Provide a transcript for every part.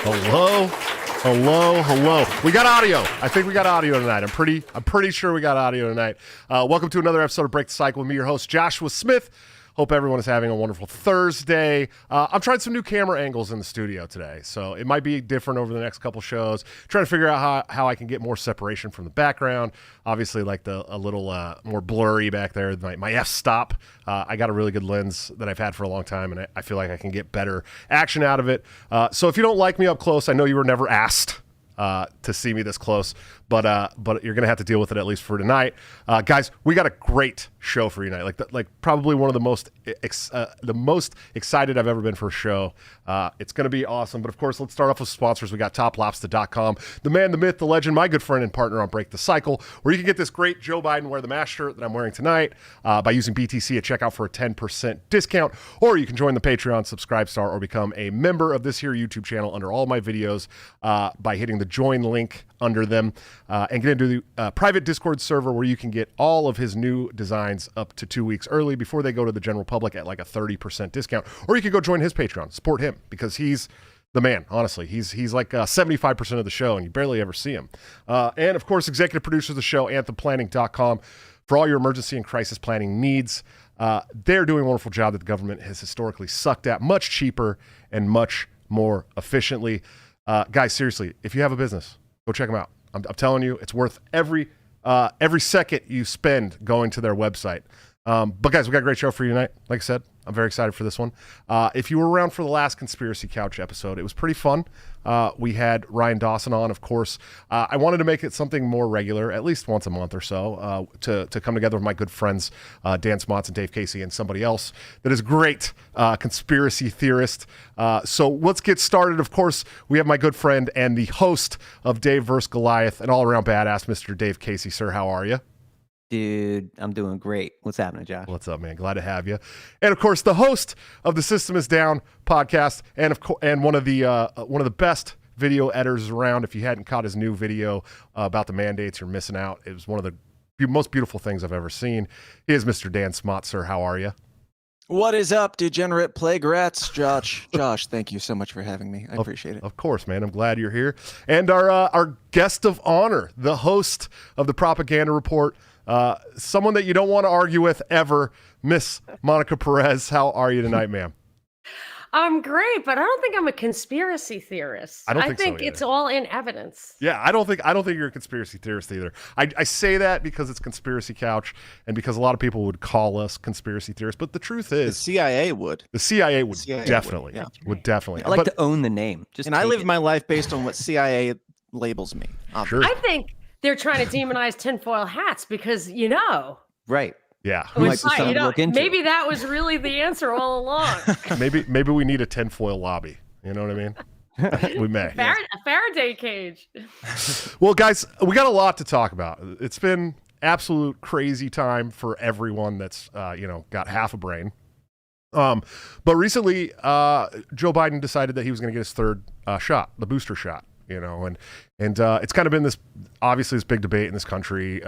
Hello, hello, hello. We got audio. I think we got audio tonight. I'm pretty sure we got audio tonight. Welcome to another episode of Break the Cycle with me, your host, Joshua Smith. Hope everyone is having a wonderful Thursday. I'm trying some new camera angles in the studio today, so it might be different over the next couple shows. Trying to figure out how I can get more separation from the background. Obviously, like a little more blurry back there. My f-stop. I got a really good lens that I've had for a long time, and I feel like I can get better action out of it. So if you don't like me up close, I know you were never asked to see me this close, but you're gonna have to deal with it at least for tonight, guys. We got a great show for you tonight. Like probably one of the most excited I've ever been for a show. It's gonna be awesome. But of course, let's start off with sponsors. We got toplobster.com, the man, the myth, the legend, my good friend and partner on Break the Cycle, where you can get this great Joe Biden wear the mask shirt that I'm wearing tonight by using BTC at checkout for a 10% discount, or you can join the Patreon, subscribe star, or become a member of this here YouTube channel under all my videos by hitting the join link under them and get into the private Discord server where you can get all of his new designs up to 2 weeks early before they go to the general public at like a 30% discount. Or you can go join his Patreon, support him, because he's the man. Honestly, he's like 75% of the show, and you barely ever see him. And of course, executive producers of the show, anthemplanning.com, for all your emergency and crisis planning needs. They're doing a wonderful job that the government has historically sucked at, much cheaper and much more efficiently. Guys, seriously, if you have a business, go check them out. I'm telling you, it's worth every second you spend going to their website. But guys, we got a great show for you tonight. Like I said, I'm very excited for this one. If you were around for the last Conspiracy Couch episode, it was pretty fun. We had Ryan Dawson on, of course. I wanted to make it something more regular, at least once a month or so, to come together with my good friends, Dan Smotz and Dave Casey, and somebody else that is great conspiracy theorist. So let's get started. Of course, we have my good friend and the host of Dave vs. Goliath, an all-around badass, Mr. Dave Casey. Sir, how are you? Dude, I'm doing great. What's happening, Josh? What's up, man? Glad to have you. And of course, the host of the System Is Down podcast, and one of the best video editors around. If you hadn't caught his new video about the mandates, you're missing out. It was one of the most beautiful things I've ever seen. He is Mr. Dan Smotz. Sir, how are you? What is up, degenerate plague rats? Josh, thank you so much for having me. I appreciate it. Of course, man. I'm glad you're here. And our guest of honor, the host of the Propaganda Report, someone that you don't want to argue with ever, Miss Monica Perez. How are you tonight, ma'am? I'm great, but I don't think I'm a conspiracy theorist. I think it's all in evidence. Yeah, I don't think you're a conspiracy theorist either. I say that because it's Conspiracy Couch and because a lot of people would call us conspiracy theorists, but the truth is The CIA would. The CIA would definitely. I like to own the name. I live my life based on what CIA labels me. Sure. I think they're trying to demonize tinfoil hats because, Right. Yeah. Maybe that was really the answer all along. maybe we need a tinfoil lobby. You know what I mean? We may. A Faraday cage. Well, guys, we got a lot to talk about. It's been absolute crazy time for everyone that's got half a brain. But recently, Joe Biden decided that he was going to get his third shot, the booster shot. And it's kind of been this big debate in this country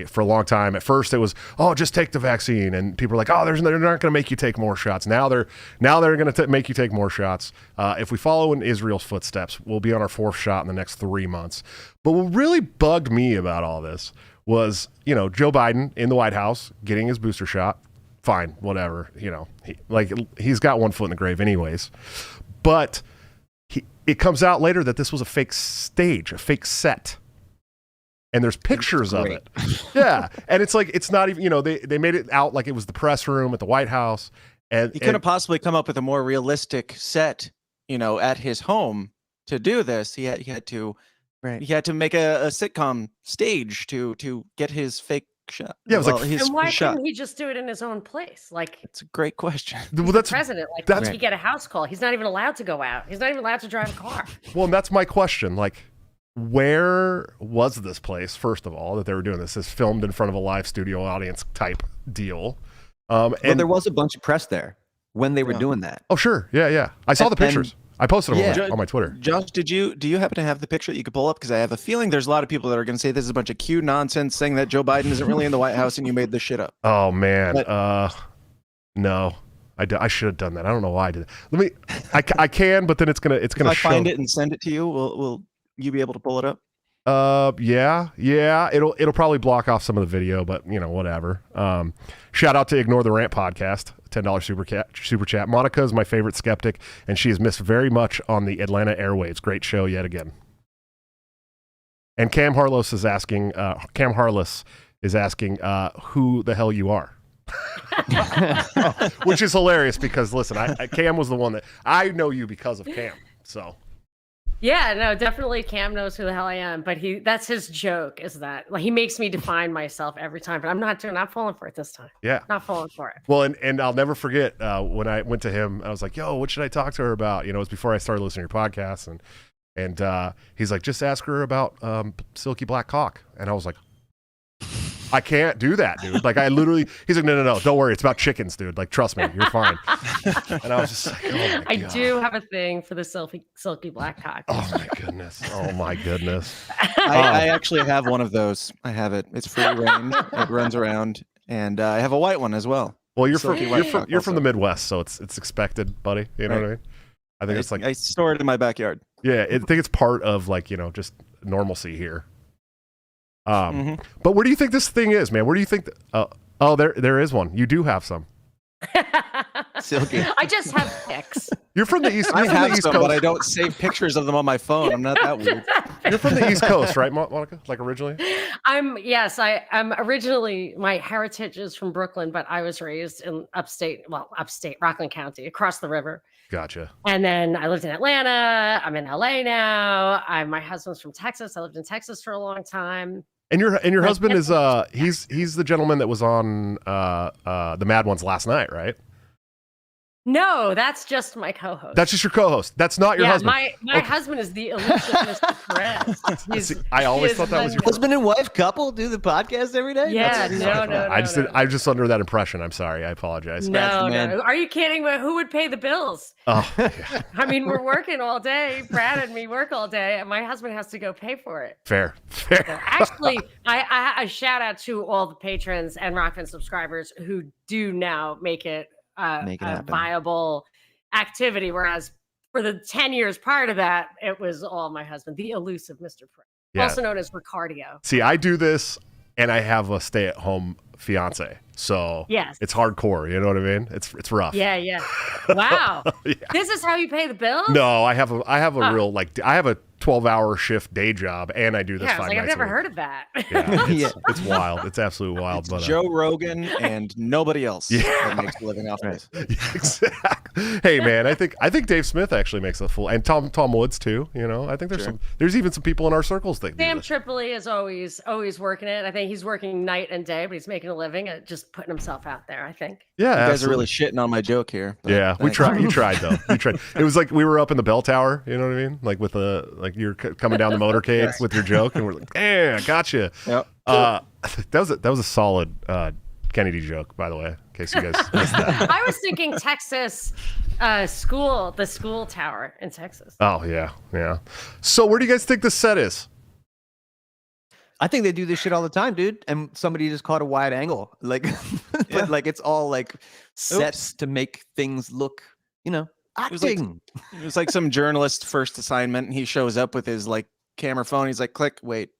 for a long time. At first, it was, just take the vaccine, and people are like, they're not going to make you take more shots. Now they're going to make you take more shots. If we follow in Israel's footsteps, we'll be on our fourth shot in the next 3 months. But what really bugged me about all this was, Joe Biden in the White House getting his booster shot. Fine, whatever. He's got one foot in the grave, anyways. But it comes out later that this was a fake stage, a fake set. And there's pictures of it. Yeah. And it's like, it's not even, they made it out like it was the press room at the White House. And he couldn't possibly come up with a more realistic set, at his home to do this. He had to make a sitcom stage to get his fake shot. Yeah, it was and why couldn't he just do it in his own place? It's a great question. Well, that's the president. He get a house call. He's not even allowed to go out. He's not even allowed to drive a car. Well, and that's my question. Where was this place, first of all, that they were doing this? This filmed in front of a live studio audience type deal. And there was a bunch of press there when they were doing that. Oh, sure. Yeah. I saw the pictures. I posted them on my Twitter. Josh, do you happen to have the picture that you could pull up? Because I have a feeling there's a lot of people that are going to say this is a bunch of Q nonsense, saying that Joe Biden isn't really in the White House and you made this shit up. Oh man, no, I should have done that. I don't know why I did it. I can, but then it's gonna If I show. find it and send it to you, will you be able to pull it up? Yeah. It'll probably block off some of the video, but whatever. Shout out to Ignore the Rant podcast, $10 super chat. Monica is my favorite skeptic, and she has missed very much on the Atlanta airwaves. Great show yet again. And Cam Harless is asking who the hell you are. Which is hilarious because listen, Cam was the one that I know you because of Cam. So yeah, no, definitely Cam knows who the hell I am, but that's his joke, is that he makes me define myself every time, but I'm not falling for it this time. Yeah. Not falling for it. Well, and I'll never forget when I went to him, I was like, yo, what should I talk to her about? It was before I started listening to your podcast, and he's like, just ask her about Silky Black Cock. And I was like, I can't do that, dude. Like, he's like, no, don't worry. It's about chickens, dude. Like, trust me, you're fine. And I was just like, oh my God. I do have a thing for the silky black cock. Oh my goodness. I actually have one of those. I have it. It's free range. It runs around, and I have a white one as well. Well, you're from the Midwest, so it's expected, buddy. You know what I mean? I think it's like I store it in my backyard. Yeah, I think it's part of just normalcy here. But where do you think this thing is, man? Where do you think? There is one. You do have some. Silky. I just have pics. You're from the East. I have some, but I don't save pictures of them on my phone. I'm not that weird. You're from the East Coast, right, Monica? Like originally? I'm originally, my heritage is from Brooklyn, but I was raised in upstate, Rockland County, across the river. Gotcha. And then I lived in Atlanta. I'm in LA now. My husband's from Texas. I lived in Texas for a long time. And your husband is he's the gentleman that was on the Mad Ones last night, right? No, that's just my co-host. That's just your co-host. That's not your husband. My husband is the elusive Mr. Perez. I always thought that was your husband and wife couple do the podcast every day. Yeah, I'm just under that impression. I'm sorry. I apologize. No. Are you kidding? Who would pay the bills? Oh, yeah. I mean, we're working all day. Brad and me work all day, and my husband has to go pay for it. Fair. So actually, I shout out to all the patrons and Rofkin subscribers who do now make it a viable activity, whereas for the 10 years prior to that, it was all my husband, the elusive Mr. Perez, also known as Ricardio. See, I do this, and I have a stay-at-home fiance, so yes, it's hardcore. You know what I mean? It's rough. Yeah. Wow. Yeah. This is how you pay the bills? No, I have a real I have a 12-hour shift day job, and I do this 5 nights I've never a week. Heard of that. Yeah, it's wild. It's absolutely wild. It's Joe Rogan and nobody else that makes a living off this. Exactly. Hey, man, I think Dave Smith actually makes a full, and Tom Woods too. I think there's even some people in our circles that Sam Tripoli is always working it. I think he's working night and day, but he's making a living at just putting himself out there, I think. Yeah, you guys are really shitting on my joke here. Yeah, we tried. You tried though. You tried. It was like we were up in the bell tower. You know what I mean? Like with you're coming down the motorcade with your joke, and we're like, "Yeah, gotcha." Yep. That was a solid Kennedy joke, by the way. In case you guys missed that. I was thinking Texas the school tower in Texas. Oh yeah. So where do you guys think this set is? I think they do this shit all the time, dude. And somebody just caught a wide angle, but it's all like sets to make things look, acting. It was like some journalist first assignment, and he shows up with his camera phone. He's like, click, wait,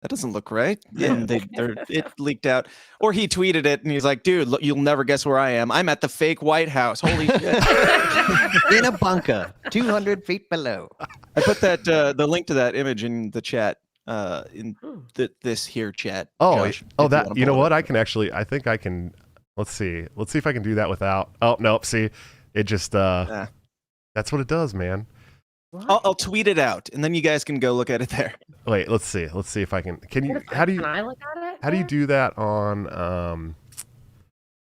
that doesn't look right. Yeah. And it leaked out. Or he tweeted it, and he's like, dude, look, you'll never guess where I am. I'm at the fake White House. Holy shit. In a bunker, 200 feet below. I put that the link to that image in the chat. In this here chat. Josh, that you know what? I think I can. Let's see if I can do that without. Oh nope. See, it just that's what it does, man. I'll tweet it out, and then you guys can go look at it there. Wait, let's see if I can. Can you? Can I look at it? How do you do that on?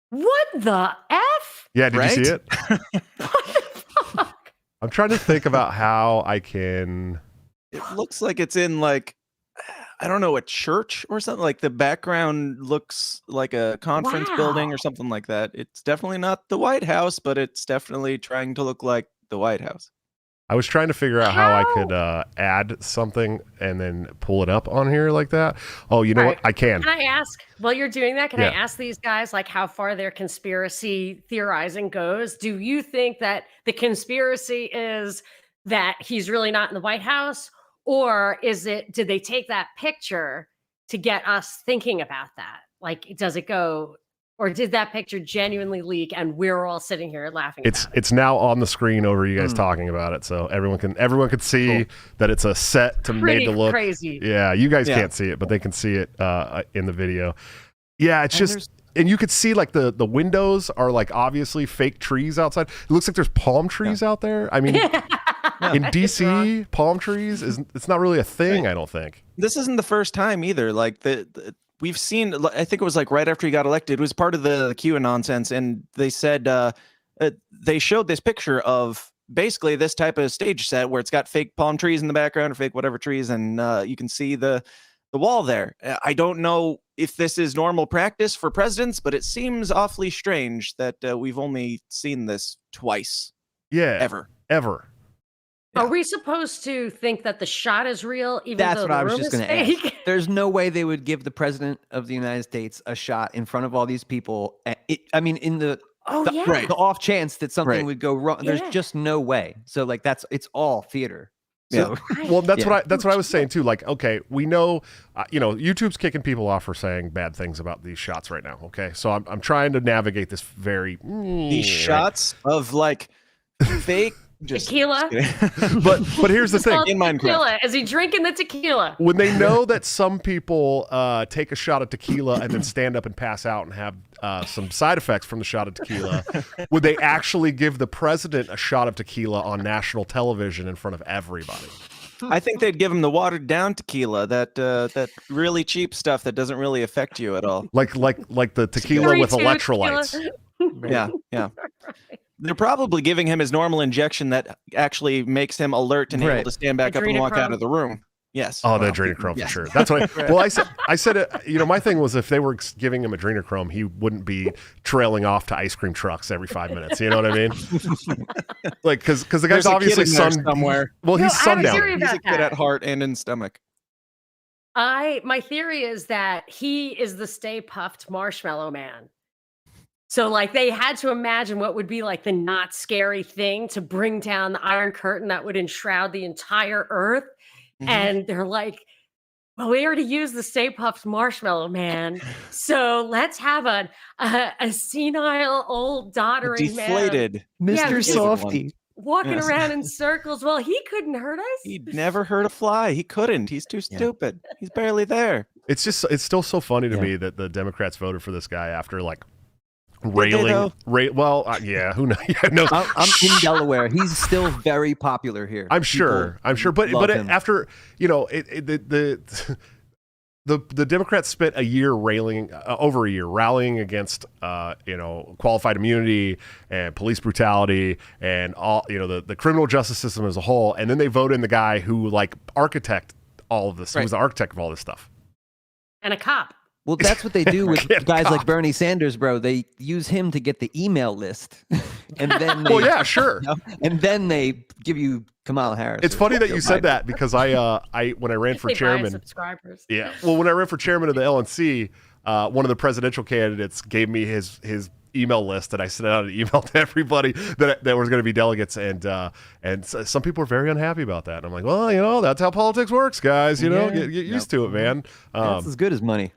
What the f? Yeah, did you see it? What the fuck? I'm trying to think about how I can. It looks like it's in I don't know, a church or something. Like the background looks like a conference building or something like that. It's definitely not the White House, but it's definitely trying to look like the White House. I was trying to figure out how I could add something and then pull it up on here like that. Oh, you know what? I can. Can I ask, while you're doing that, can I ask these guys like how far their conspiracy theorizing goes? Do you think that the conspiracy is that he's really not in the White House? Or did they take that picture to get us thinking about that? Like, does it go... Or did that picture genuinely leak and we're all sitting here laughing about it? It's now on the screen over you guys talking about it, so everyone can see that it's a set made to look crazy. Yeah, you guys can't see it, but they can see it in the video. Yeah, it's just, and you could see like the windows are like obviously fake trees outside. It looks like there's palm trees out there. I mean, in DC, palm trees it's not really a thing. I don't think this isn't the first time either. Like we've seen, I think it was like right after he got elected, it was part of the QAnon nonsense. And they said, they showed this picture of basically this type of stage set where it's got fake palm trees in the background or fake whatever trees. And you can see the wall there. I don't know if this is normal practice for presidents, but it seems awfully strange that we've only seen this twice. Yeah. Ever. Are we supposed to think that the shot is real, even That's though what I was room just is going to fake? ask. There's no way they would give the president of the United States a shot in front of all these people. I mean, in the off chance that something would go wrong, there's just no way. So like it's all theater. So well, that's what I was saying too. Like, okay, we know, YouTube's kicking people off for saying bad things about these shots right now. Okay, so I'm trying to navigate this these shots of like fake. Tequila. but here's the thing. In Minecraft, tequila. Is he drinking the tequila? When they know that some people take a shot of tequila and then stand up and pass out and have some side effects from the shot of tequila, would they actually give the president a shot of tequila on national television in front of everybody? I think they'd give him the watered down tequila, that really cheap stuff that doesn't really affect you at all. Like the tequila with electrolytes. Yeah. They're probably giving him his normal injection that actually makes him alert and able to stand back up and walk out of the room. Yes. Oh, the adrenochrome for sure. That's what well, I said it, my thing was if they were giving him adrenochrome, he wouldn't be trailing off to ice cream trucks every 5 minutes. You know what I mean? Like, because the guy's obviously somewhere. Well, he's sundown. He's a kid at heart and in stomach. My theory is that he is the Stay Puft Marshmallow Man. So like they had to imagine what would be like the not scary thing to bring down the Iron Curtain that would enshroud the entire earth. Mm-hmm. And they're like, well, we already used the Stay Puft Marshmallow Man. So let's have a senile old doddering deflated man. Mr. Softy. Walking around in circles. Well, he couldn't hurt us. He'd never hurt a fly. He couldn't. He's too stupid. He's barely there. It's still so funny to me that the Democrats voted for this guy after like railing. Who knows? No. I'm in Delaware. He's still very popular here. I'm sure. But after the Democrats spent a year over a year rallying against qualified immunity and police brutality and all the criminal justice system as a whole, and then they vote in the guy who like architect all of this. He was the architect of all this stuff. And a cop. Well, that's what they do with guys like Bernie Sanders, bro. They use him to get the email list, and then and then they give you Kamala Harris. It's funny that you said that because when I ran for chairman, subscribers. Yeah, well, when I ran for chairman of the LNC, one of the presidential candidates gave me his email list, and I sent out an email to everybody that was going to be delegates, and some people are very unhappy about that. And I'm like, well, that's how politics works, guys. Get used to it, man. That's as good as money.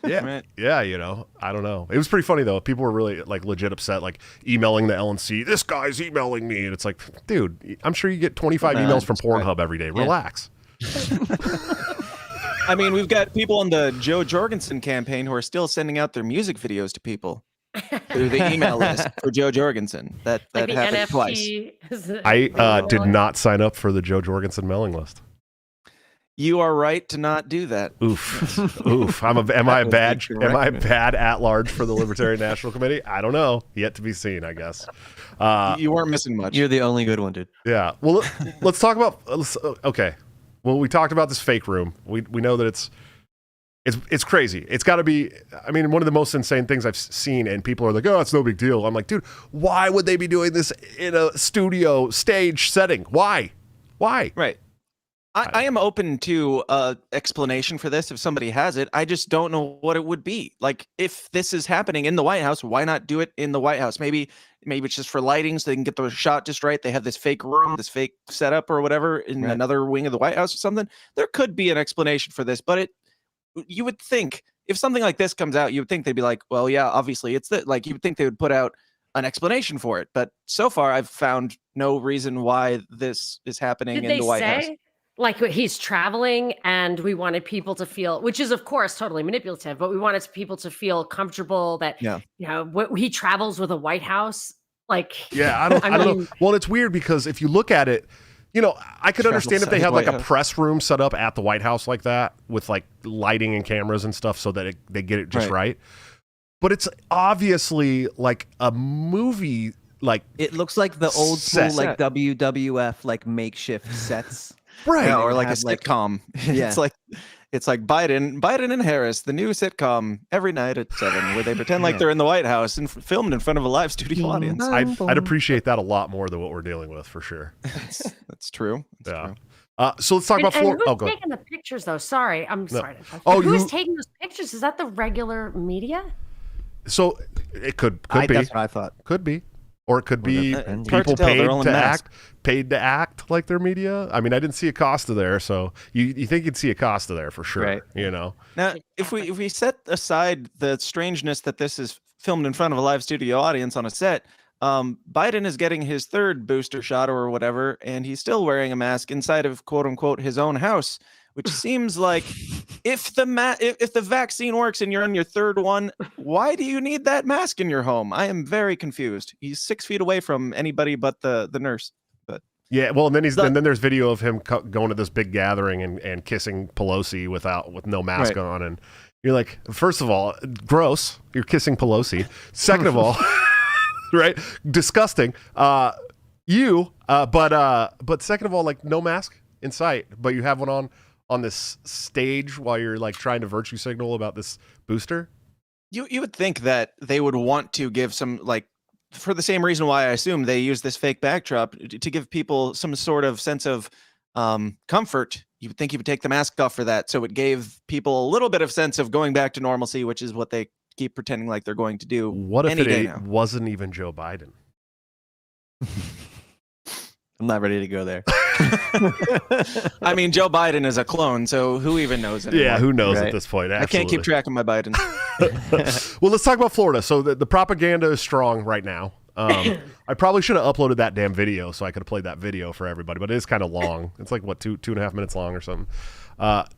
Yeah, I don't know. It was pretty funny though. People were really like legit upset, like emailing the LNC. This guy's emailing me, and it's like, dude, I'm sure you get 25 emails from Pornhub every day. Relax. I mean, we've got people on the Joe Jorgensen campaign who are still sending out their music videos to people through the email list for Joe Jorgensen. That like happened twice. I did not sign up for the Joe Jorgensen mailing list. You are right to not do that. Oof. Am I a bad at large for the Libertarian National Committee? I don't know. Yet to be seen, I guess. You weren't missing much. You're the only good one, dude. Yeah. Well, let's talk about. Okay. Well, we talked about this fake room. We know that it's It's crazy. It's got to be, I mean, one of the most insane things I've seen, and people are like, oh, it's no big deal. I'm like, dude, why would they be doing this in a studio stage setting? Why? Right. I am open to explanation for this if somebody has it. I just don't know what it would be. Like, if this is happening in the White House, why not do it in the White House? Maybe it's just for lighting so they can get the shot just right. They have this fake room, this fake setup or whatever in another wing of the White House or something. There could be an explanation for this, but you would think if something like this comes out, you would think they'd be like, well, yeah, obviously it's that. Like, you would think they would put out an explanation for it. But so far, I've found no reason why this is happening in the White House. Like, he's traveling and we wanted people to feel, which is of course totally manipulative, but we wanted people to feel comfortable that, he travels with a White House. Like, I don't know. Well, it's weird because if you look at it, I could understand if they had like a press room set up at the White House like that with like lighting and cameras and stuff so that they get it just right. But it's obviously like a movie. Like, it looks like the old school like WWF like makeshift sets. Right. Yeah, or like a sitcom. Yeah. It's like Biden and Harris, the new sitcom every night at 7, where they pretend like they're in the White House and filmed in front of a live studio audience. I'd appreciate that a lot more than what we're dealing with, for sure. That's true. True. So let's talk about Florida. Who's taking the pictures, though? Sorry, I'm sorry. Who's taking those pictures? Is that the regular media? So it could be. That's what I thought. Could be. Or it could be people paid to act like they're media. I mean, I didn't see Acosta there, so you think you'd see Acosta there for sure, right? Now, if we set aside the strangeness that this is filmed in front of a live studio audience on a set, Biden is getting his 3rd booster shot or whatever, and he's still wearing a mask inside of quote unquote his own house, which seems like if the vaccine works and you're on your 3rd one, why do you need that mask in your home? I am very confused. He's 6 feet away from anybody but the nurse. But yeah, well, and then there's video of him going to this big gathering and kissing Pelosi with no mask on, and you're like, first of all, gross. You're kissing Pelosi. Second of all, right, disgusting. But second of all, like, no mask in sight, but you have one on this stage while you're like trying to virtue signal about this booster. You would think that they would want to give some, like, for the same reason why I assume they use this fake backdrop to give people some sort of sense of comfort. You would think you would take the mask off for that, so it gave people a little bit of sense of going back to normalcy, which is what they keep pretending like they're going to do. What if it wasn't even Joe Biden? I'm not ready to go there. I mean, Joe Biden is a clone, so who even knows anymore? Yeah, who knows at this point? Absolutely. I can't keep track of my Biden. Well, let's talk about Florida. So the propaganda is strong right now. I probably should have uploaded that damn video so I could have played that video for everybody, but it is kind of long. It's like, what, 2.5 minutes long or something.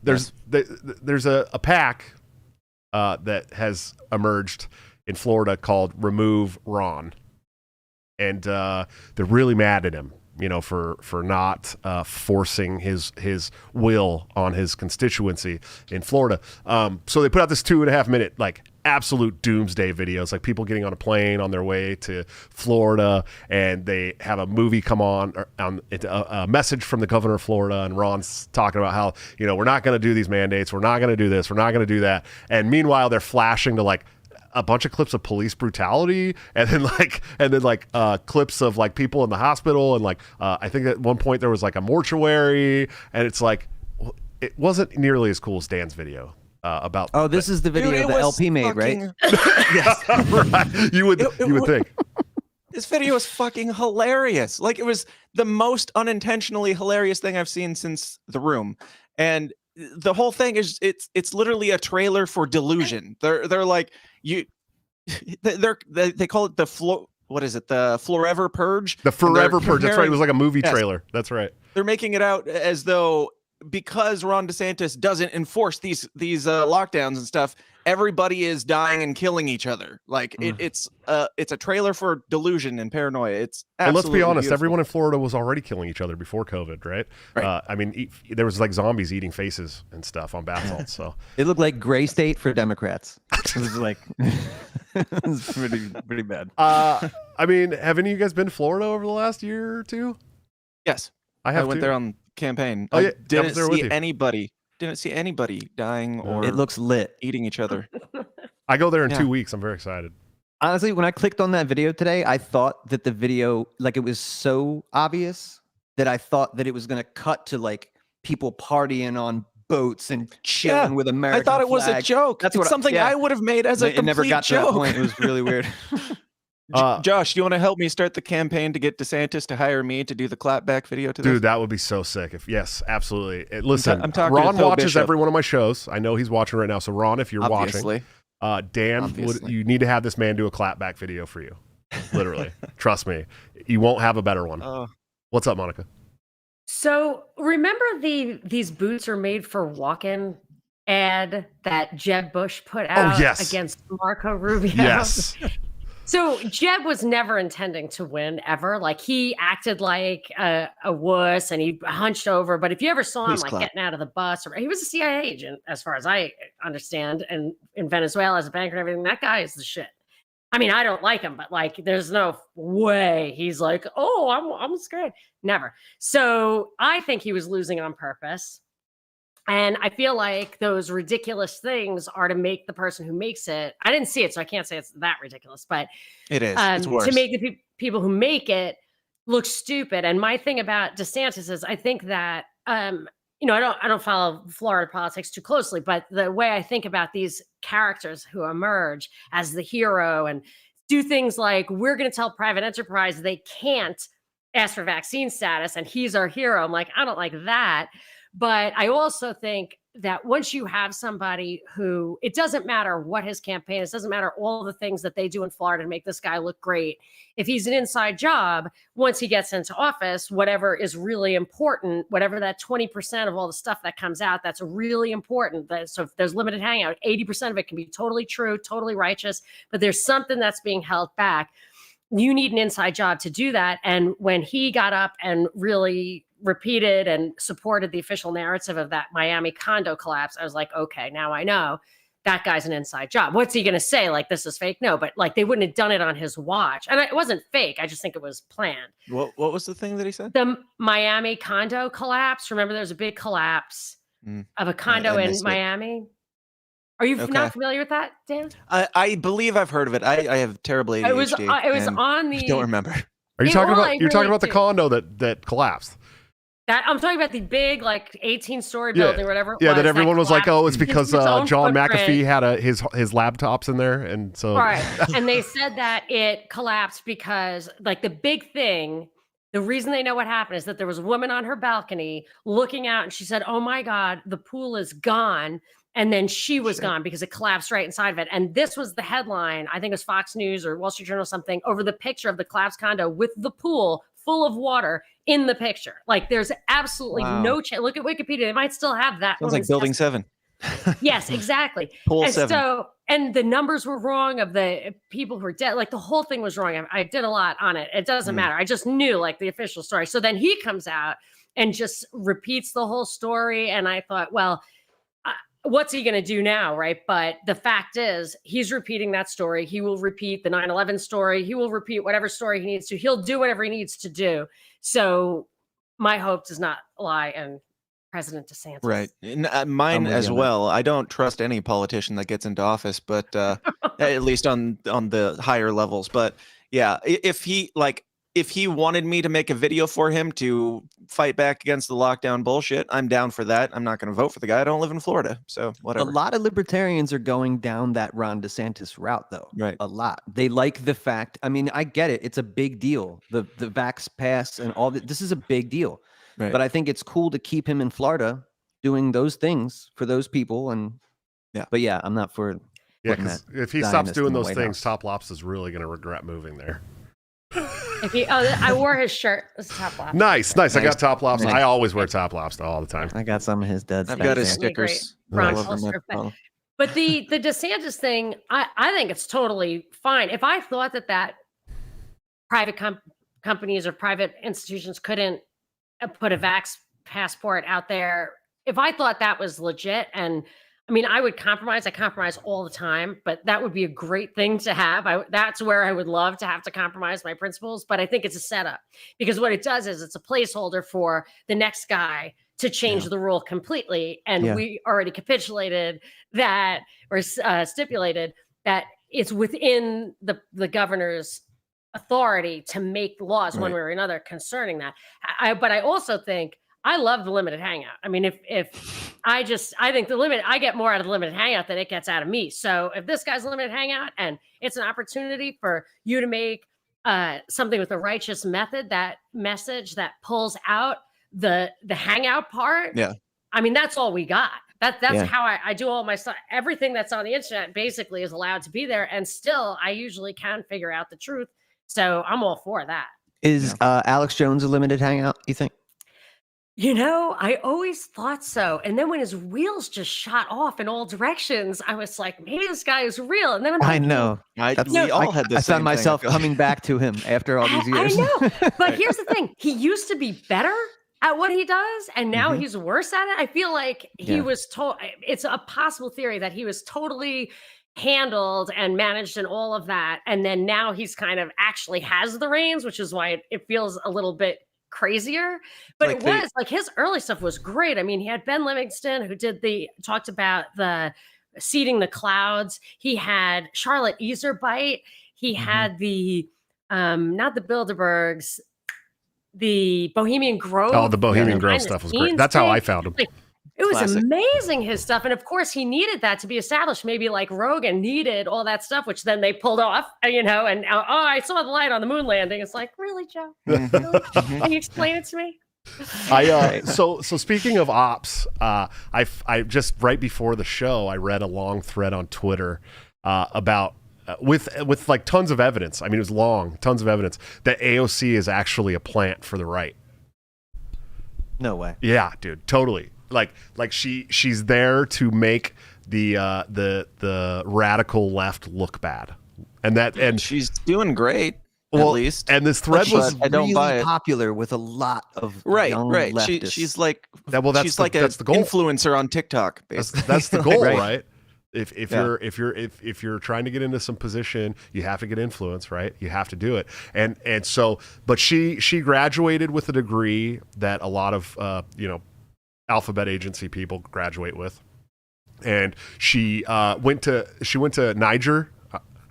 There's a pack that has emerged in Florida called Remove Ron. And they're really mad at him, for not forcing his will on his constituency in Florida. So they put out this 2.5 minute, like, absolute doomsday videos, like people getting on a plane on their way to Florida, and they have a movie come on a message from the governor of Florida, and Ron's talking about how, we're not going to do these mandates, we're not going to do this, we're not going to do that. And meanwhile, they're flashing to like a bunch of clips of police brutality, and then clips of like people in the hospital, and like I think at one point there was like a mortuary, and it's like, it wasn't nearly as cool as Dan's video about. Oh, this is the video the LP made, right? Yes, right. You would think. This video is fucking hilarious. Like, it was the most unintentionally hilarious thing I've seen since The Room, and the whole thing is it's literally a trailer for delusion. They're like, they call it the what is it? The Forever Purge. The Forever Purge. That's right. It was like a movie trailer. That's right. They're making it out as though because Ron DeSantis doesn't enforce these lockdowns and stuff, everybody is dying and killing each other. Like it's a trailer for delusion and paranoia. It's absolutely and let's be honest, beautiful. Everyone in Florida was already killing each other before COVID, right? I mean, there was like zombies eating faces and stuff on bath salts. So it looked like gray state for Democrats. It was like it was pretty bad. I mean, have any of you guys been to Florida over the last year or two? Yes, I went there on campaign. Oh, yeah. I didn't see anybody didn't see anybody dying or it looks lit, eating each other. I go there in 2 weeks. I'm very excited. Honestly, when I clicked on that video today, I thought that the video, like, it was so obvious that I thought that it was going to cut to like people partying on boats and chilling with American I thought it was a joke. That's it's something I would have made as a complete joke. It never got to that point. It was really weird. Josh, do you want to help me start the campaign to get DeSantis to hire me to do the clapback video to this? Dude, that would be so sick. Yes, absolutely. Listen, I'm talking Ron to watches Bishop. every one of my shows. I know he's watching right now. So Ron, if you're watching, Dan, you need to have this man do a clapback video for you. Literally. Trust me. You won't have a better one. What's up, Monica? So remember these boots are made for walking ad that Jeb Bush put out against Marco Rubio? Yes. So Jeb was never intending to win ever. Like, he acted like a wuss and he hunched over. But if you ever saw him getting out of the bus, he was a CIA agent, as far as I understand, and in Venezuela as a banker and everything. That guy is the shit. I mean, I don't like him, but like, there's no way he's like, oh, I'm scared. Never. So I think he was losing on purpose. And I feel like those ridiculous things are to make the person who makes it. I didn't see it, so I can't say it's that ridiculous, but it is. It's worse. To make the people who make it look stupid. And my thing about DeSantis is, I think that I don't follow Florida politics too closely, but the way I think about these characters who emerge as the hero and do things like, we're going to tell private enterprise they can't ask for vaccine status, and he's our hero. I'm like, I don't like that. But I also think that once you have somebody who, it doesn't matter what his campaign is, it doesn't matter all the things that they do in Florida to make this guy look great. If he's an inside job, once he gets into office, whatever is really important, whatever that 20% of all the stuff that comes out, that's really important. So if there's limited hangout, 80% of it can be totally true, totally righteous, but there's something that's being held back. You need an inside job to do that. And when he got up and really repeated and supported the official narrative of that Miami condo collapse, I was like, okay, now I know that guy's an inside job. What's he going to say? Like, this is fake? No, but like, they wouldn't have done it on his watch. And it wasn't fake. I just think it was planned. What was the thing that he said? The Miami condo collapse. Remember, there's a big collapse of a condo in Miami. Are you not familiar with that, Dan? I believe I've heard of it. I have terrible ADHD. It was on the. I don't remember. Are you talking about? You're talking about the condo that collapsed. I'm talking about the big, like, 18-story building, or whatever. Yeah, that everyone was like, "Oh, it's because John McAfee had his laptops in there," and so right. And they said that it collapsed because, like, the big thing, the reason they know what happened is that there was a woman on her balcony looking out, and she said, "Oh my God, the pool is gone." And then she was gone because it collapsed right inside of it. And this was the headline, I think it was Fox News or Wall Street Journal or something, over the picture of the collapsed condo with the pool full of water in the picture. Like, there's absolutely no chance. Look at Wikipedia. They might still have that. Sounds like Building 7. Yes, exactly. Pool and 7. So, and the numbers were wrong of the people who were dead. Like, the whole thing was wrong. I did a lot on it. It doesn't matter. I just knew, like, the official story. So then he comes out and just repeats the whole story. And I thought, well, what's he going to do now, right? But the fact is, he's repeating that story. He will repeat the 9/11 story. He will repeat whatever story he needs to. He'll do whatever he needs to do. So my hope does not lie in President DeSantis. Right. Mine as well. I don't trust any politician that gets into office, but at least on the higher levels. But yeah, if he wanted me to make a video for him to fight back against the lockdown bullshit, I'm down for that. I'm not going to vote for the guy. I don't live in Florida, so whatever. A lot of libertarians are going down that Ron DeSantis route, though. Right. A lot. They like the fact. I mean, I get it. It's a big deal. The vax pass and all that. This is a big deal. Right. But I think it's cool to keep him in Florida doing those things for those people. And but yeah, I'm not for. Yeah, because if he stops doing those things, Top Lops is really going to regret moving there. I wore his shirt. It was Top Lops. Nice. I got Top Lops. I always wear Top Lops all the time. I got some of his dad's. I've got his stickers. But the DeSantis thing, I think it's totally fine. If I thought that private companies or private institutions couldn't put a vax passport out there, if I thought that was legit, and I mean, I would compromise. I compromise all the time, but that would be a great thing to have. That's where I would love to have to compromise my principles. But I think it's a setup, because what it does is it's a placeholder for the next guy to change the rule completely. And we already capitulated that, or stipulated that it's within the governor's authority to make laws one way or another concerning that. But I also think I love the limited hangout. I mean, if I think I get more out of the limited hangout than it gets out of me. So if this guy's limited hangout and it's an opportunity for you to make something with a righteous message that pulls out the hangout part. Yeah. I mean, that's all we got. That's how I do all my stuff. Everything that's on the internet basically is allowed to be there. And still, I usually can figure out the truth. So I'm all for that. Is Alex Jones a limited hangout, you think? You know, I always thought so. And then when his wheels just shot off in all directions, I was like, maybe this guy is real. And then I'm like, I know. We all had this. I found myself coming back to him after all these years. I know. But here's the thing. He used to be better at what he does, and now he's worse at it. I feel like he was told, it's a possible theory that he was totally handled and managed and all of that. And then now he's kind of actually has the reins, which is why it feels a little bit crazier. But like it was like his early stuff was great. I mean, he had Ben Livingston who talked about the seeding the clouds. He had Charlotte Easerbite. He had the not the Bilderbergs, the Bohemian Grove. Oh, the Bohemian Grove stuff was great. That's how I found him. It was amazing, his stuff. And of course, he needed that to be established. Maybe like Rogan needed all that stuff, which then they pulled off, you know, and I saw the light on the moon landing. It's like, really, Joe? Really? Can you explain it to me? So speaking of ops, I just right before the show, I read a long thread on Twitter about with like tons of evidence. I mean, it was long, tons of evidence that AOC is actually a plant for the right. No way. Yeah, dude, totally. Like she's there to make the radical left look bad, and she's doing great. Well, at least. And this thread was really popular with a lot of young leftists. She's like that's like that's the goal. Influencer on TikTok. That's the goal, right? If you're trying to get into some position, you have to get influence, right? You have to do it. And so, but she graduated with a degree that a lot of alphabet agency people graduate with, and she went to Niger.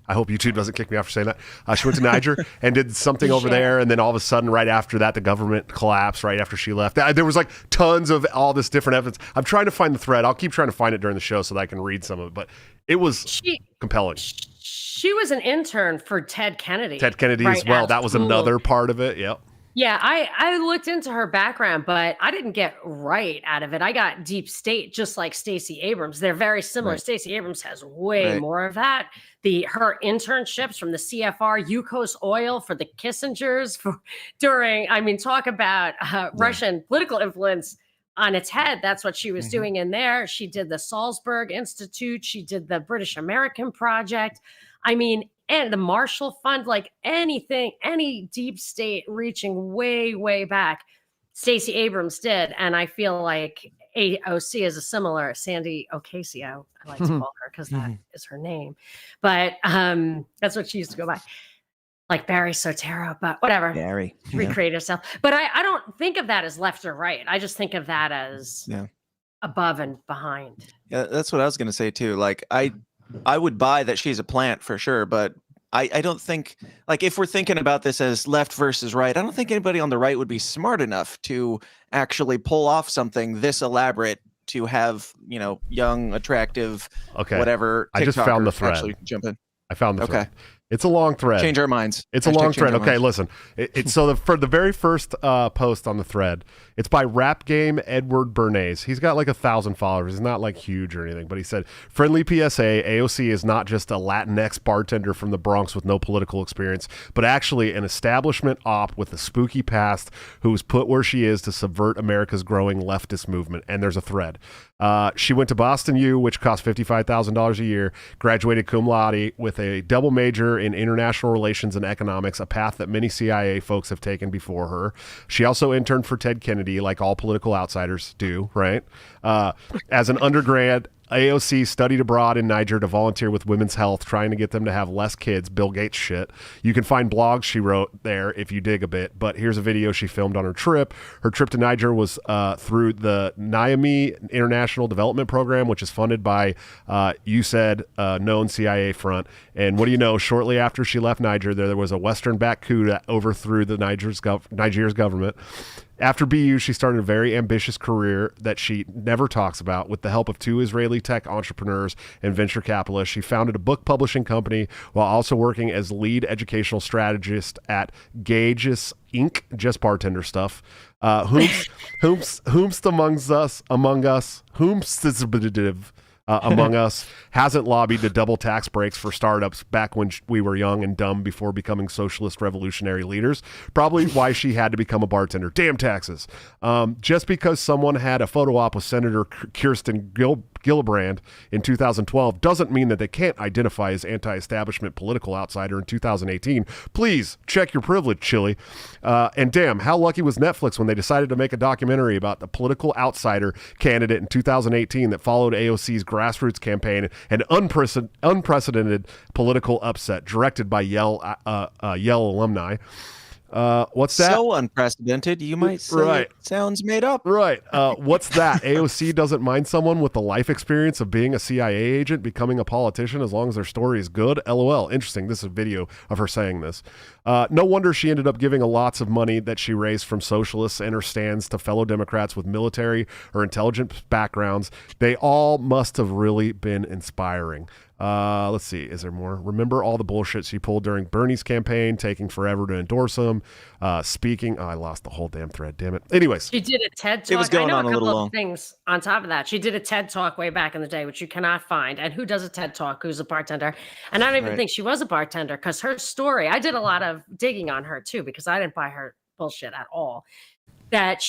I hope YouTube doesn't kick me off for saying that. She went to Niger and did something over there, and then all of a sudden, right after that, the government collapsed. Right after she left, there was like tons of all this different evidence. I'm trying to find the thread. I'll keep trying to find it during the show so that I can read some of it. But it was compelling. She was an intern for Ted Kennedy. Ted Kennedy as well. That was another part of it. Yep. Yeah, I looked into her background, but I didn't get right out of it. I got deep state, just like Stacey Abrams. They're very similar. Right. Stacey Abrams has way more of that. Her internships from the CFR, Yukos Oil for the Kissingers, talk about Russian political influence on its head. That's what she was doing in there. She did the Salzburg Institute. She did the British American Project. I mean, and the Marshall Fund, like anything, any deep state reaching way, way back, Stacey Abrams did. And I feel like AOC is a similar Sandy Ocasio. I like to call her because that is her name. But that's what she used to go by. Like Barry Soetoro, but whatever. Barry. Recreate herself. But I don't think of that as left or right. I just think of that as above and behind. Yeah, that's what I was going to say too. Like I would buy that she's a plant for sure, but I don't think, like, if we're thinking about this as left versus right, I don't think anybody on the right would be smart enough to actually pull off something this elaborate to have, young, attractive, whatever. I just found the thread. Actually jump in. I found the thread. It's a long thread. Change our minds. It's a long thread. Okay, listen. For the very first post on the thread, it's by Rap Game Edward Bernays. He's got like 1,000 followers. He's not like huge or anything, but he said, "Friendly PSA, AOC is not just a Latinx bartender from the Bronx with no political experience, but actually an establishment op with a spooky past who was put where she is to subvert America's growing leftist movement." And there's a thread. She went to Boston U, which cost $55,000 a year, graduated cum laude with a double major in international relations and economics, a path that many CIA folks have taken before her. She also interned for Ted Kennedy, like all political outsiders do, right? As an undergrad, AOC studied abroad in Niger to volunteer with Women's Health, trying to get them to have less kids. Bill Gates shit. You can find blogs she wrote there if you dig a bit, but here's a video she filmed on her trip. Her trip to Niger was through the Niamey International Development Program, which is funded by USAID, known CIA front. And what do you know? Shortly after she left Niger, there was a Western-backed coup that overthrew the Niger's government. After BU, she started a very ambitious career that she never talks about. With the help of 2 Israeli tech entrepreneurs and venture capitalists, she founded a book publishing company while also working as lead educational strategist at Gages Inc. Just bartender stuff. Whomst among us hasn't lobbied to double tax breaks for startups back when we were young and dumb before becoming socialist revolutionary leaders. Probably why she had to become a bartender. Damn taxes. Just because someone had a photo op with Senator Kirsten Gillibrand in 2012 doesn't mean that they can't identify as anti-establishment political outsider in 2018. Please check your privilege, Chili. And damn, how lucky was Netflix when they decided to make a documentary about the political outsider candidate in 2018 that followed AOC's grassroots campaign and unprecedented political upset, directed by Yale alumni. What's that? So unprecedented, you might say. Right. It sounds made up. Right. What's that? AOC doesn't mind someone with the life experience of being a CIA agent becoming a politician as long as their story is good. LOL. Interesting. This is a video of her saying this. No wonder she ended up giving lots of money that she raised from socialists and her stands to fellow Democrats with military or intelligence backgrounds. They all must have really been inspiring. Let's see. Is there more? Remember all the bullshit she pulled during Bernie's campaign, taking forever to endorse him, speaking. Oh, I lost the whole damn thread. Damn it. Anyways. She did a TED Talk. It was going I know on a couple little of long. things on top of that. She did a TED Talk way back in the day, which you cannot find. And who does a TED Talk? Who's a bartender? And I don't even think she was a bartender, because her story, I did a lot of digging on her too, because I didn't buy her bullshit at all. That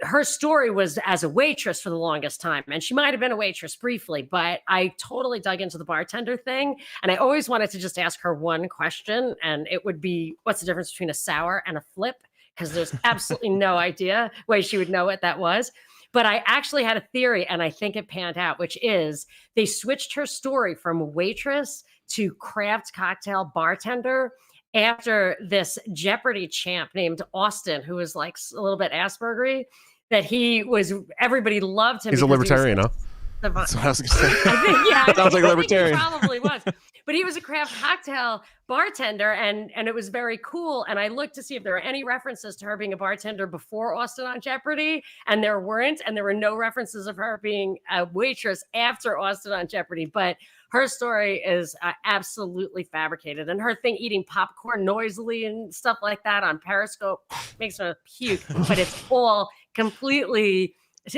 her story was as a waitress for the longest time. And she might've been a waitress briefly, but I totally dug into the bartender thing. And I always wanted to just ask her one question. And it would be, what's the difference between a sour and a flip? Because there's absolutely no idea way she would know what that was. But I actually had a theory, and I think it panned out, which is they switched her story from waitress to craft cocktail bartender after this Jeopardy champ named Austin, who was like a little bit Aspergery, that everybody loved him. He's a libertarian, huh? That's what I was going to say. I think, yeah, Sounds like a libertarian. He probably was. But he was a craft cocktail bartender, and it was very cool. And I looked to see if there were any references to her being a bartender before Austin on Jeopardy, and there weren't. And there were no references of her being a waitress after Austin on Jeopardy. But her story is absolutely fabricated. And her thing eating popcorn noisily and stuff like that on Periscope makes her puke. But it's all completely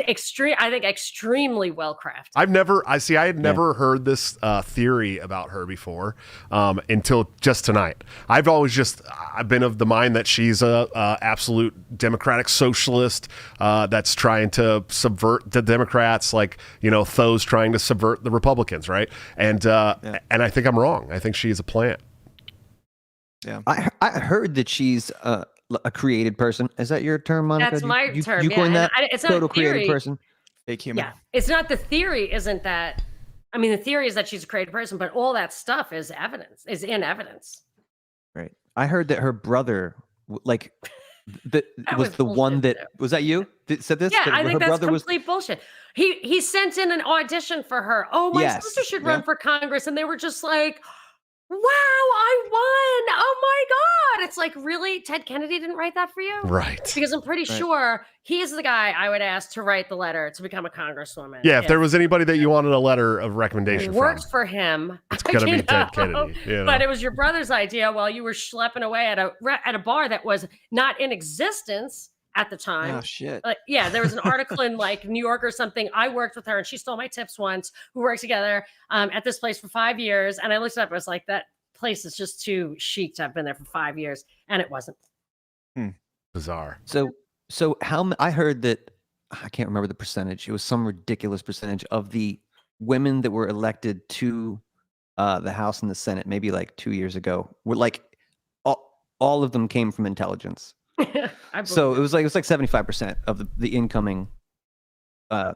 extremely well crafted. I had never heard this theory about her before until just tonight. I've been of the mind that she's a absolute democratic socialist that's trying to subvert the Democrats, like, Tho's trying to subvert the Republicans, right? And I think I'm wrong. I think she's a plant. Yeah, I heard that she's a created person. Is that your term, Monica? That's my term. You coined that? It's not total theory. Created person. fake human. Yeah, it's not the theory. Isn't that? I mean, the theory is that she's a created person, but all that stuff is in evidence. Right. I heard that her brother, was the one that was that you that said this? Yeah, that I think that's complete bullshit. He sent in an audition for her. Oh, my sister should run for Congress, and they were just like, wow, I won. Oh my God. It's like, really? Ted Kennedy didn't write that for you? Right. Because I'm pretty sure he's the guy I would ask to write the letter to become a congresswoman. Yeah, if there was anybody that you wanted a letter of recommendation from. Worked for him. It's going to be Ted Kennedy. But it was your brother's idea while you were schlepping away at a bar that was not in existence at the time. Oh, shit. There was an article in like New York or something. I worked with her and she stole my tips once. We worked together at this place for 5 years. And I looked it up. I was like, that place is just too chic to have been there for 5 years. And it wasn't. Bizarre. So I heard that, I can't remember the percentage. It was some ridiculous percentage of the women that were elected to the House and the Senate, maybe like 2 years ago, were like all of them came from intelligence. So it was like 75% of the incoming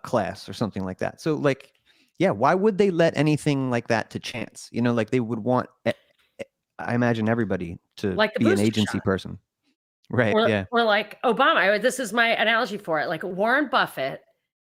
class or something like that. So like Yeah, why would they let anything like that to chance? You know, like they would want, I imagine, everybody to like be an agency person. Right, yeah. Or like Obama. This is my analogy for it. Like Warren Buffett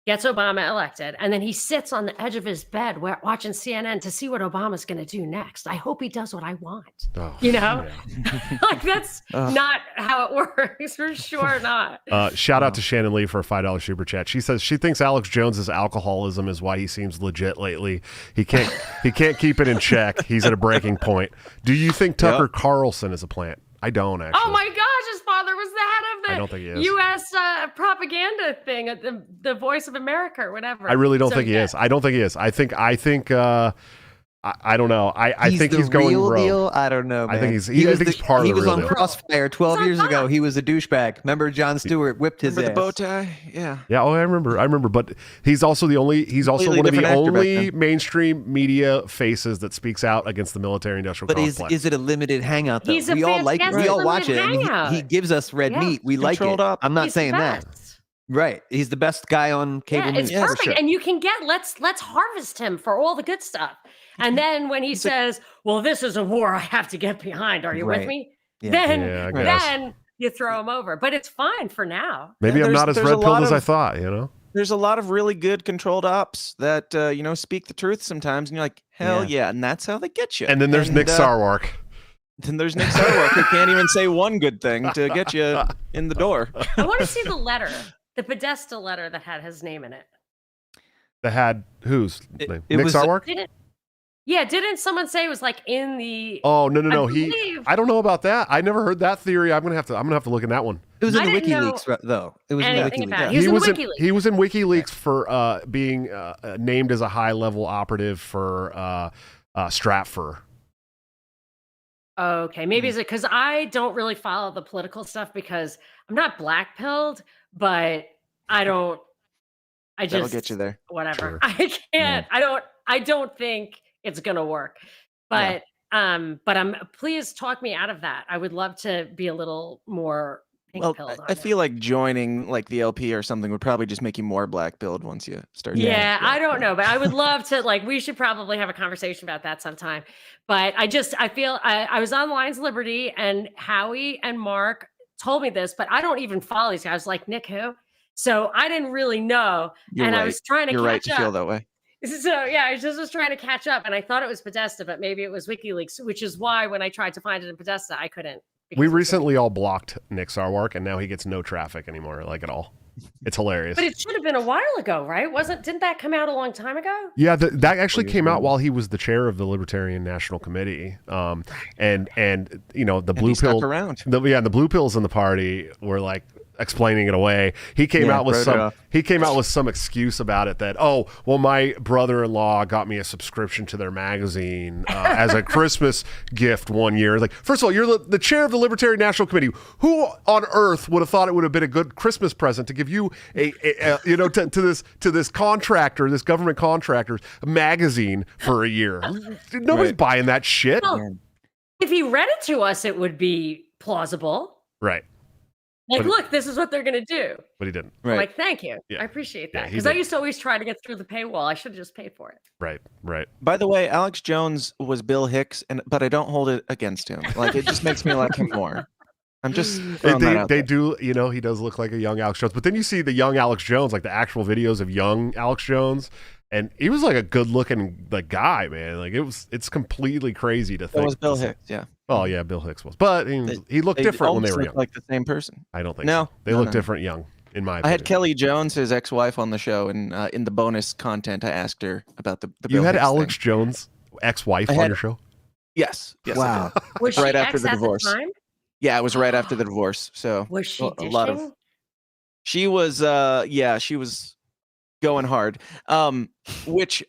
gets Obama elected, and then he sits on the edge of his bed watching CNN to see what Obama's going to do next. I hope he does what I want. You know? Yeah. Like that's not how it works. For sure not. Shout out to Shannon Lee for a $5 super chat. She says she thinks Alex Jones's alcoholism is why he seems legit lately. He can't keep it in check. He's at a breaking point. Do you think Tucker Carlson is a plant? I don't actually. Oh my gosh, his father was the head of the I don't think he is. U.S. Propaganda thing at the Voice of America or whatever. I really don't think he is. I don't think he is. I think I don't know. I think he's going real rogue. Deal? I don't know, man. I think he's part of the He was real on deal. Crossfire 12 years ago. He was a douchebag. Remember Jon Stewart whipped his ass. the bow tie? Yeah. Yeah, oh, I remember. But he's also one of the only mainstream media faces that speaks out against the military-industrial complex. But is it a limited hangout though? We all watch it. I mean, he gives us red meat. We like it. I'm not saying that. Right. He's the best guy on cable news. It's perfect. Sure. And you can let's harvest him for all the good stuff. And then when he says, well, this is a war I have to get behind. Are you with me? Yeah. Then you throw him over. But it's fine for now. Maybe I'm not as red-pilled as I thought, you know? There's a lot of really good controlled ops that, speak the truth sometimes. And you're like, hell yeah. And that's how they get you. And then there's Nick Sarwark. Then there's Nick Sarwark who can't even say one good thing to get you in the door. I want to see the letter, the Podesta letter that had his name in it. That had whose name? Nick Sarwark? Didn't someone say it was like in the? Oh no! I don't know about that. I never heard that theory. I'm gonna have to look in that one. It was in the WikiLeaks, though. It was in the WikiLeaks. He was in WikiLeaks for being named as a high-level operative for Stratfor. Okay, maybe is it because I don't really follow the political stuff because I'm not black-pilled, but that'll get you there. Whatever. Sure. I can't. Yeah. I don't think it's gonna work. But please talk me out of that. I would love to be a little more pink-pilled. I feel like joining like the LP or something would probably just make you more black-pilled once you start. Yeah, I don't know, but I would love to. Like, we should probably have a conversation about that sometime. But I feel I was on Lions Liberty, and Howie and Mark told me this, but I don't even follow these guys. Like, Nick who? So I didn't really know, I was trying to catch up. You're right to feel that way. So yeah, I just was trying to catch up, and I thought it was Podesta, but maybe it was WikiLeaks, which is why when I tried to find it in Podesta, I couldn't. We recently all blocked Nick Sarwark, and now he gets no traffic anymore, like at all. It's hilarious. But it should have been a while ago, right? Didn't that come out a long time ago? Yeah, that actually came out while he was the chair of the Libertarian National Committee. And the blue pill around. The blue pills in the party were like explaining it away. He came out with some excuse about it that, my brother-in-law got me a subscription to their magazine as a Christmas gift one year. Like, first of all, you're the chair of the Libertarian National Committee. Who on earth would have thought it would have been a good Christmas present to give you to this contractor, this government contractor, a magazine for a year? Nobody's buying that shit. Well, if he read it to us, it would be plausible. Right. Like, look, this is what they're going to do. But he didn't. Right. Like, thank you. Yeah. I appreciate that. Because I used to always try to get through the paywall. I should have just paid for it. Right. By the way, Alex Jones was Bill Hicks, but I don't hold it against him. Like, it just makes me like him more. I'm just they do, he does look like a young Alex Jones. But then you see the young Alex Jones, like the actual videos of young Alex Jones, and he was like a good-looking guy, man. Like it's completely crazy to think. It was Bill Hicks, yeah. Oh yeah, Bill Hicks was, but he looked different when they were young. Like the same person. I don't think so. They look different young, in my opinion. I had Kelly Jones, his ex-wife, on the show, and in the bonus content, I asked her about the Bill You had Hicks Alex thing. Jones' ex-wife on your show? Yes. Wow. Was she right after ex the at divorce. The time? Yeah, it was right after the divorce. So was she a lot of. She was, she was going hard. Which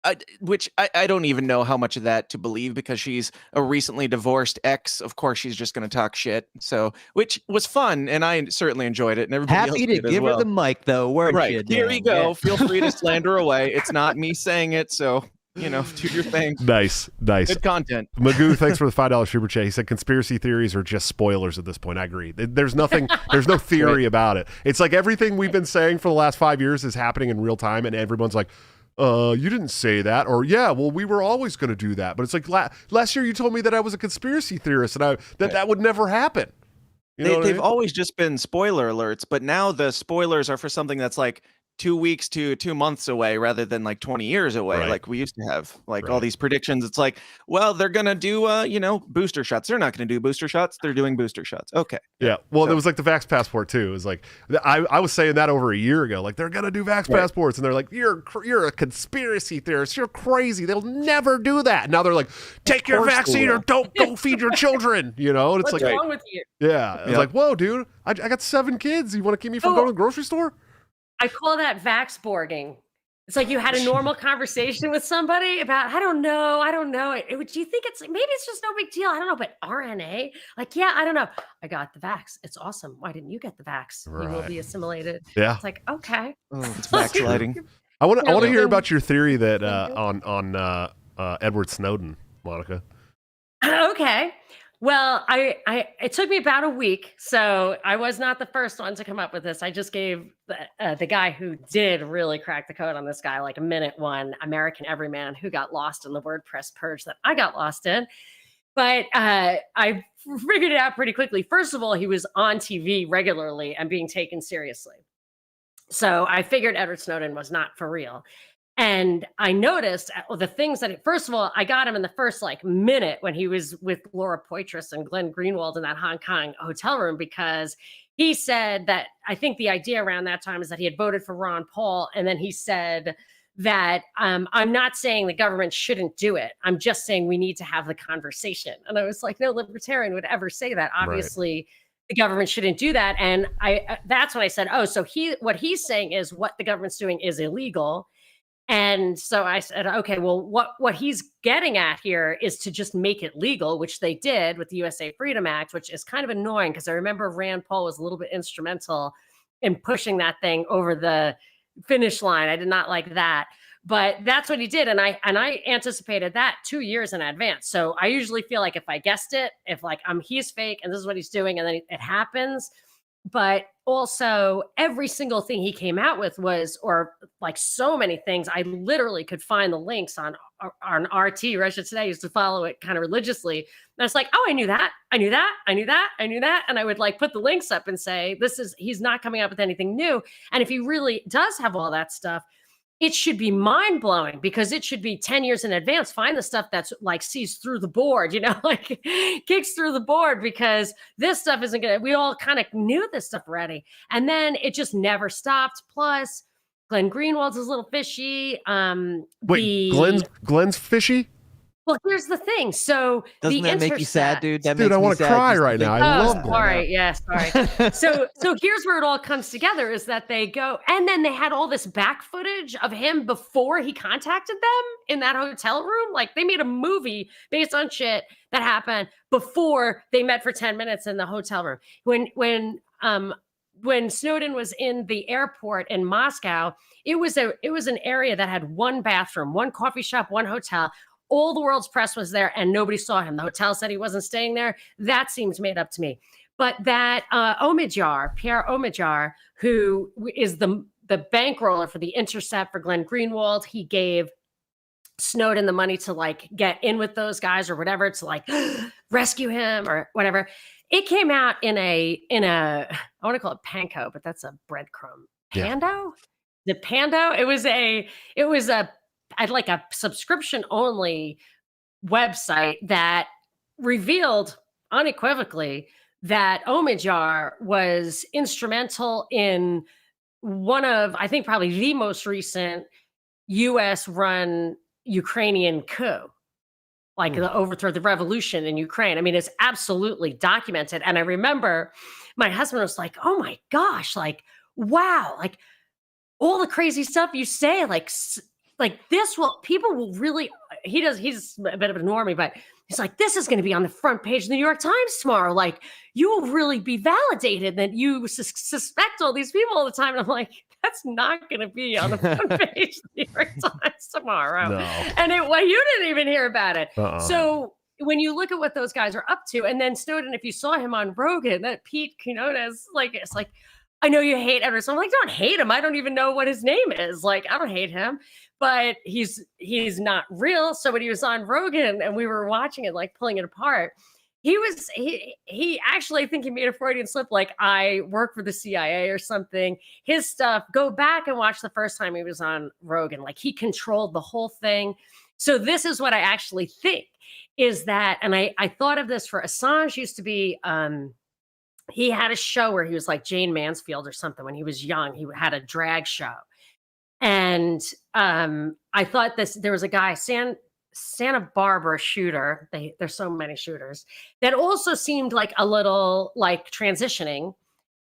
I don't even know how much of that to believe because she's a recently divorced ex. Of course, she's just going to talk shit. So, which was fun, and I certainly enjoyed it. And everybody happy to give her the mic, though. Right here you go. Yeah. Feel free to slander away. It's not me saying it, so do your thing. Nice. Good content. Magoo, thanks for the $5 super chat. He said conspiracy theories are just spoilers at this point. I agree. There's no theory about it. It's like everything we've been saying for the last 5 years is happening in real time, and everyone's like, you didn't say that, or yeah, well, we were always going to do that. But it's like last year you told me that I was a conspiracy theorist and that would never happen. They've always just been spoiler alerts, but now the spoilers are for something that's like 2 weeks to 2 months away rather than like 20 years away, right. like we used to have. Like all these predictions, it's like, well, they're gonna do booster shots. They're not gonna do booster shots. They're doing booster shots. Okay. Yeah. Well, there was like the Vax passport too. It was like I was saying that over a year ago. Like they're gonna do Vax passports, and they're like, you're a conspiracy theorist. You're crazy. They'll never do that. Now they're like, take your vaccine or don't go feed your children. And it's what's wrong with you? Yeah. It's like, whoa, dude, I got 7 kids. You want to keep me from going to the grocery store? I call that Vaxborging. It's like you had a normal conversation with somebody about, I don't know. Do you think maybe it's just no big deal? I don't know, but RNA? Like, yeah, I don't know. I got the vax. It's awesome. Why didn't you get the vax? Right. You will be assimilated. Yeah. It's like, okay. Oh, it's backsliding. I want to hear about your theory that on Edward Snowden, Monica. Okay. Well, it took me about a week, so I was not the first one to come up with this. I just gave the guy who did really crack the code on this guy, like a minute one, American Everyman, who got lost in the WordPress purge that I got lost in. But I figured it out pretty quickly. First of all, he was on TV regularly and being taken seriously. So I figured Edward Snowden was not for real. And I noticed the things that, first of all, I got him in the first minute when he was with Laura Poitras and Glenn Greenwald in that Hong Kong hotel room, because he said that, I think the idea around that time is that he had voted for Ron Paul. And then he said that I'm not saying the government shouldn't do it. I'm just saying we need to have the conversation. And I was like, no libertarian would ever say that. Obviously, the government shouldn't do that. And that's when I said, oh, so what he's saying is what the government's doing is illegal. And so I said, okay, well, what he's getting at here is to just make it legal, which they did with the USA Freedom Act, which is kind of annoying because I remember Rand Paul was a little bit instrumental in pushing that thing over the finish line. I did not like that, but that's what he did. And I anticipated that 2 years in advance. So I usually feel like if I guessed it, if he's fake and this is what he's doing, and then it happens. But also every single thing he came out with was, or like so many things, I literally could find the links on RT, Russia Today. I used to follow it kind of religiously. And I was like, oh, I knew that. And I would put the links up and say, he's not coming up with anything new. And if he really does have all that stuff, it should be mind blowing because it should be 10 years in advance. Find the stuff that's sees through the board, kicks through the board, because this stuff isn't going to, we all kind of knew this stuff already. And then it just never stopped. Plus Glenn Greenwald's a little fishy. Glenn's fishy? Well, here's the thing. So doesn't that make you sad, dude? Dude, I want to cry right now. I love sorry. Yeah, sorry. So here's where it all comes together is that they go, and then they had all this back footage of him before he contacted them in that hotel room. They made a movie based on shit that happened before they met for 10 minutes in the hotel room. When Snowden was in the airport in Moscow, it was an area that had one bathroom, one coffee shop, one hotel. All the world's press was there and nobody saw him. The hotel said he wasn't staying there. That seems made up to me. But that Pierre Omidyar, who is the bankroller for The Intercept for Glenn Greenwald, he gave Snowden the money to get in with those guys or whatever, to rescue him or whatever. It came out in a I want to call it panko, but that's a breadcrumb. Pando? The Pando? It was a subscription only website that revealed unequivocally that Omidyar was instrumental in one of, I think probably the most recent US run Ukrainian coup, the overthrow, the revolution in Ukraine. I mean, it's absolutely documented. And I remember my husband was like, oh my gosh, wow, all the crazy stuff you say, people will really, he's a bit of a normie, but he's like, this is going to be on the front page of the New York Times tomorrow. You will really be validated that you suspect all these people all the time. And I'm like, that's not going to be on the front page of the New York Times tomorrow. No. And you didn't even hear about it. So when you look at what those guys are up to, and then Snowden, if you saw him on Rogan, that Pete Quinones, it's I know you hate Edward. So I'm like, don't hate him. I don't even know what his name is. I don't hate him. but he's not real. So when he was on Rogan and we were watching it, like pulling it apart, he actually, I think he made a Freudian slip, like I work for the CIA or something. His stuff, go back and watch the first time he was on Rogan. Like he controlled the whole thing. So this is what I actually think is that, and I thought of this for Assange used to be, he had a show where he was like Jane Mansfield or something when he was young. He had a drag show. And I thought there was a guy, Santa Barbara shooter. There's so many shooters that also seemed like a little like transitioning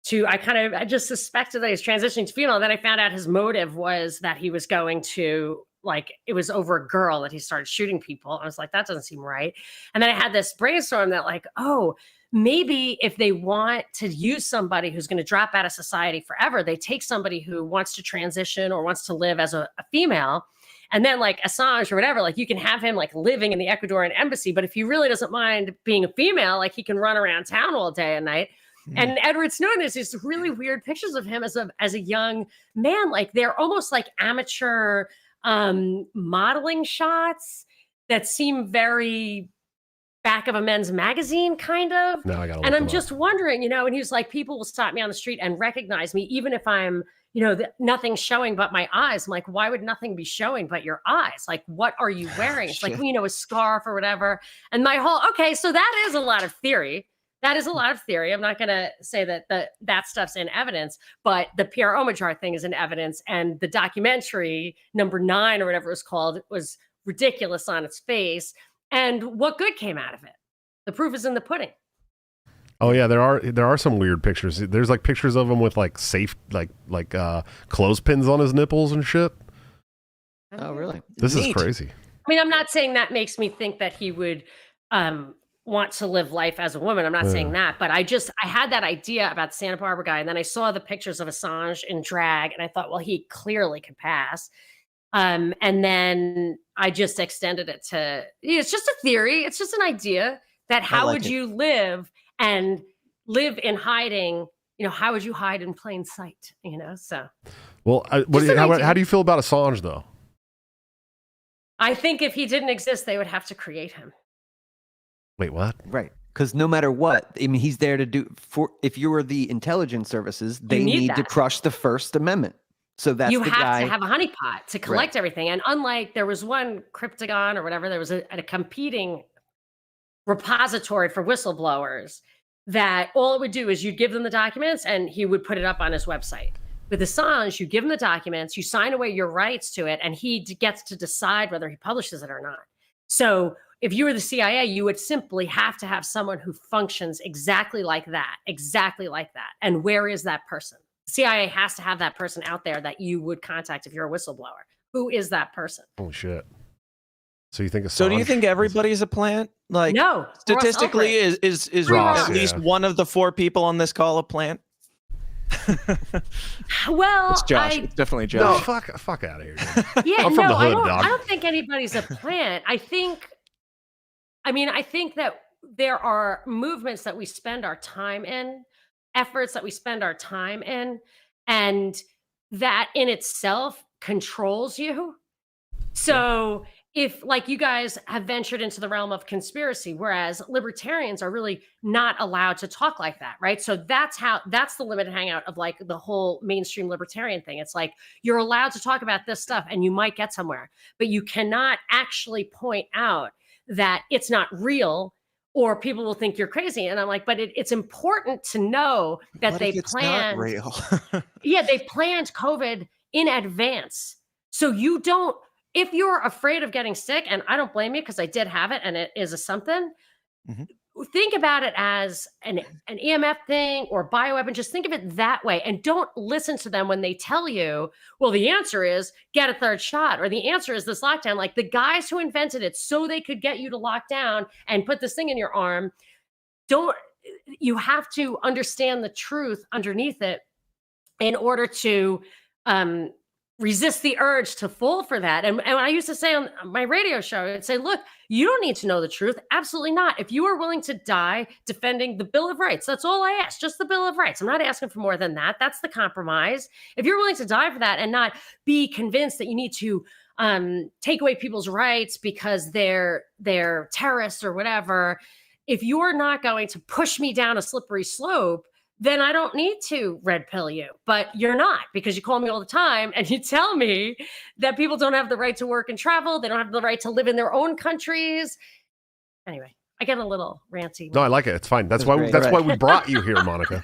to, I just suspected that he was transitioning to female. And then I found out his motive was that he was going to, like, it was over a girl that he started shooting people. I was like, that doesn't seem right. And then I had this brainstorm that like, oh, maybe if they want to use somebody who's going to drop out of society forever, they take somebody who wants to transition or wants to live as a female. And then like Assange or whatever, like you can have him like living in the Ecuadorian embassy. But if he really doesn't mind being a female, like he can run around town all day and night. And Edward Snowden is these really weird pictures of him as a young man. Like they're almost like amateur modeling shots that seem very back of a men's magazine kind of. Now I gotta and I'm just wondering, and he was like, people will stop me on the street and recognize me, even if I'm, nothing's showing but my eyes. I'm like, why would nothing be showing but your eyes? Like, what are you wearing? It's like, a scarf or whatever. And my whole, okay, so that is a lot of theory. That is a lot of theory. I'm not going to say that that stuff's in evidence, but the Pierre Omidyar thing is in evidence. And the documentary number 9 or whatever it was called was ridiculous on its face. And what good came out of it? The proof is in the pudding. Oh yeah, there are some weird pictures. There's like pictures of him with like safe like clothespins on his nipples and shit. Oh really? This is crazy. I mean, I'm not saying that makes me think that he would want to live life as a woman. I'm not saying that, but I had that idea about the Santa Barbara guy, and then I saw the pictures of Assange in drag, and I thought, well, he clearly could pass. And then I just extended it to, it's just a theory. It's just an idea that how would you live and live in hiding? How would you hide in plain sight? So. Well, how do you feel about Assange though? I think if he didn't exist, they would have to create him. Wait, what? Right. Because no matter what, I mean, he's there to do if you were the intelligence services, they need to crush the First Amendment. So that's you have to have a honeypot to collect everything. And unlike there was one Cryptagon or whatever, there was a competing repository for whistleblowers that all it would do is you'd give them the documents and he would put it up on his website. With Assange, you give him the documents, you sign away your rights to it, and he gets to decide whether he publishes it or not. So if you were the CIA, you would simply have to have someone who functions exactly like that. And where is that person? The CIA has to have that person out there that you would contact if you're a whistleblower. Who is that person? Holy shit. So you think Assange? So do you think everybody's a plant? Like, no. Statistically, is Ross, at least one of the 4 people on this call a plant? Well, it's Josh. It's definitely Josh. No, fuck out of here. Dude. Yeah, I'm from the hood, I don't think anybody's a plant. I think that there are movements that we spend our time in, efforts that we spend our time in, and that in itself controls you. So if like you guys have ventured into the realm of conspiracy, whereas libertarians are really not allowed to talk like that, right? So that's the limited hangout of like the whole mainstream libertarian thing. It's like you're allowed to talk about this stuff and you might get somewhere, but you cannot actually point out that it's not real or people will think you're crazy. And I'm like, but it's important to know that they planned real. Yeah, they planned COVID in advance. So you don't, if you're afraid of getting sick, and I don't blame you because I did have it and it is a something, think about it as an EMF thing or bioweapon. Just think of it that way and don't listen to them when they tell you, well, the answer is get a 3rd shot or the answer is this lockdown. Like the guys who invented it so they could get you to lock down and put this thing in your arm, you have to understand the truth underneath it in order to resist the urge to fall for that. And I used to say on my radio show, I'd say, look, you don't need to know the truth. Absolutely not. If you are willing to die defending the Bill of Rights, that's all I ask, just the Bill of Rights. I'm not asking for more than that. That's the compromise. If you're willing to die for that and not be convinced that you need to take away people's rights because they're terrorists or whatever, if you're not going to push me down a slippery slope, then I don't need to red pill you. But you're not, because you call me all the time and you tell me that people don't have the right to work and travel. They don't have the right to live in their own countries. Anyway, I get a little ranty. No, I like it. It's fine. That's why we brought you here, Monica.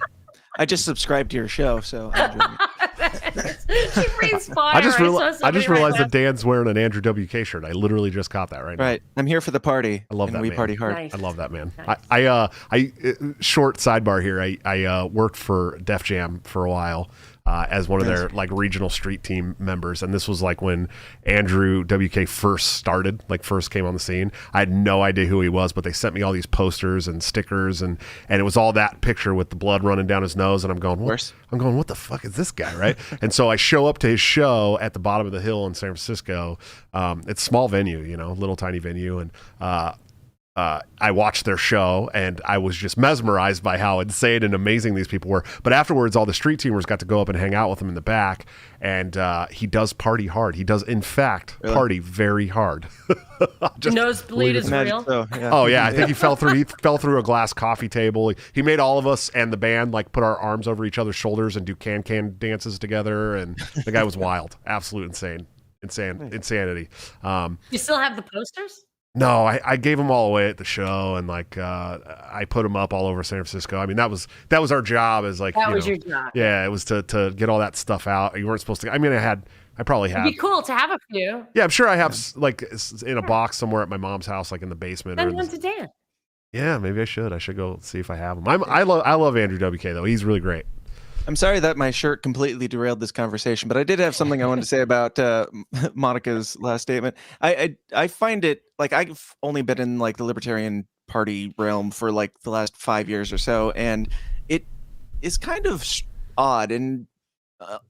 I just subscribed to your show, so she breathes fire. I just realized that Dan's wearing an Andrew WK shirt. I literally just caught that right now. Right. I'm here for the party. I love that. We man. party hard. Nice. I love that, man. Nice. I short sidebar here. I worked for Def Jam for a while. As one of their like regional street team members, and this was like when Andrew WK first came on the scene. I had no idea who he was, but they sent me all these posters and stickers, and it was all that picture with the blood running down his nose, and I'm going, what the fuck is this guy, right? And so I show up to his show at the bottom of the hill in San Francisco. It's a small venue, little tiny venue, and I watched their show and I was just mesmerized by how insane and amazing these people were. But afterwards, all the street teamers got to go up and hang out with him in the back. And he does party hard. He does, in fact, party very hard. Nosebleed is real. So, yeah. Oh yeah, I think he fell through. He fell through a glass coffee table. He made all of us and the band like put our arms over each other's shoulders and do can dances together. And the guy was wild, absolute insanity. You still have the posters? No, I gave them all away at the show, and like I put them up all over San Francisco. I mean, that was our job. As like that was your job. Yeah, it was to get all that stuff out. You weren't supposed to. I mean, I probably have. It'd be cool to have a few. Yeah, I'm sure I have like in a box somewhere at my mom's house, like in the basement. Send one to Dan. Yeah, maybe I should. I should go see if I have them. I love Andrew WK though. He's really great. I'm sorry that my shirt completely derailed this conversation, but I did have something I wanted to say about Monica's last statement. I find it like I've only been in like the Libertarian Party realm for like the last 5 years or so, and it is kind of odd and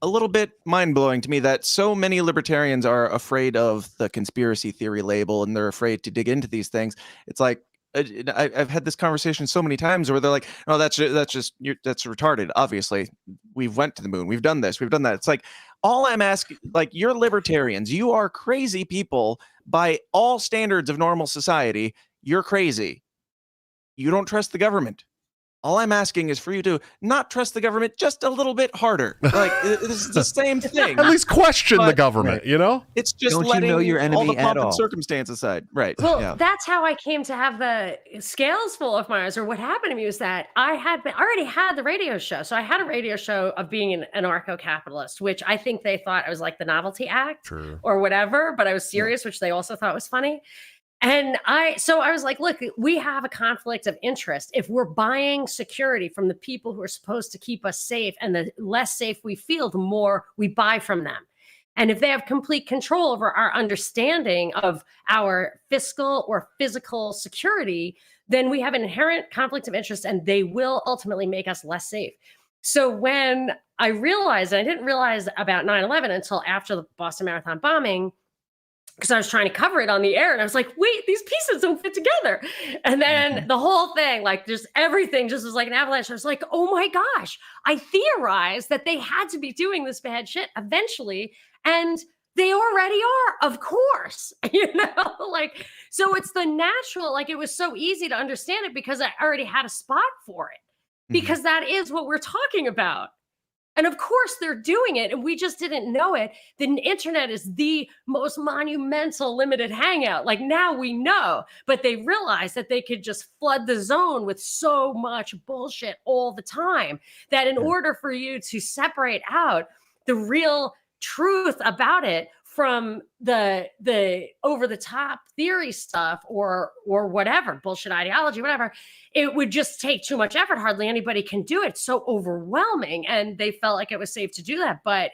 a little bit mind-blowing to me that so many libertarians are afraid of the conspiracy theory label and they're afraid to dig into these things. It's like I've had this conversation so many times where they're like, "Oh, that's retarded." Obviously, we've went to the moon, we've done this, we've done that. It's like all I'm asking, like, you're libertarians, you are crazy people by all standards of normal society. You're crazy. You don't trust the government. All I'm asking is for you to not trust the government just a little bit harder. Like this is the same thing. At least question the government, right. It's just don't letting your enemy all the pomp at all. and circumstance aside. Right. Well, that's how I came to have the scales fall off my eyes. Or what happened to me was that I already had the radio show. So I had a radio show of being an anarcho-capitalist, which I think they thought I was like the novelty act or whatever, but I was serious, which they also thought was funny. And I was like, look, we have a conflict of interest. If we're buying security from the people who are supposed to keep us safe, and the less safe we feel, the more we buy from them. And if they have complete control over our understanding of our fiscal or physical security, then we have an inherent conflict of interest and they will ultimately make us less safe. So when I realized, and I didn't realize about 9/11 until after the Boston Marathon bombing, because I was trying to cover it on the air and I was like, wait, these pieces don't fit together. And then the whole thing, like just everything just was like an avalanche. I was like, oh my gosh, I theorized that they had to be doing this bad shit eventually. And they already are, of course, like, so it's the natural, like it was so easy to understand it because I already had a spot for it, because that is what we're talking about. And of course they're doing it and we just didn't know it. The internet is the most monumental limited hangout. Like now we know, but they realized that they could just flood the zone with so much bullshit all the time that in order for you to separate out the real truth about it from the over the top theory stuff or whatever, bullshit ideology, whatever, it would just take too much effort. Hardly anybody can do it. It's so overwhelming. And they felt like it was safe to do that. But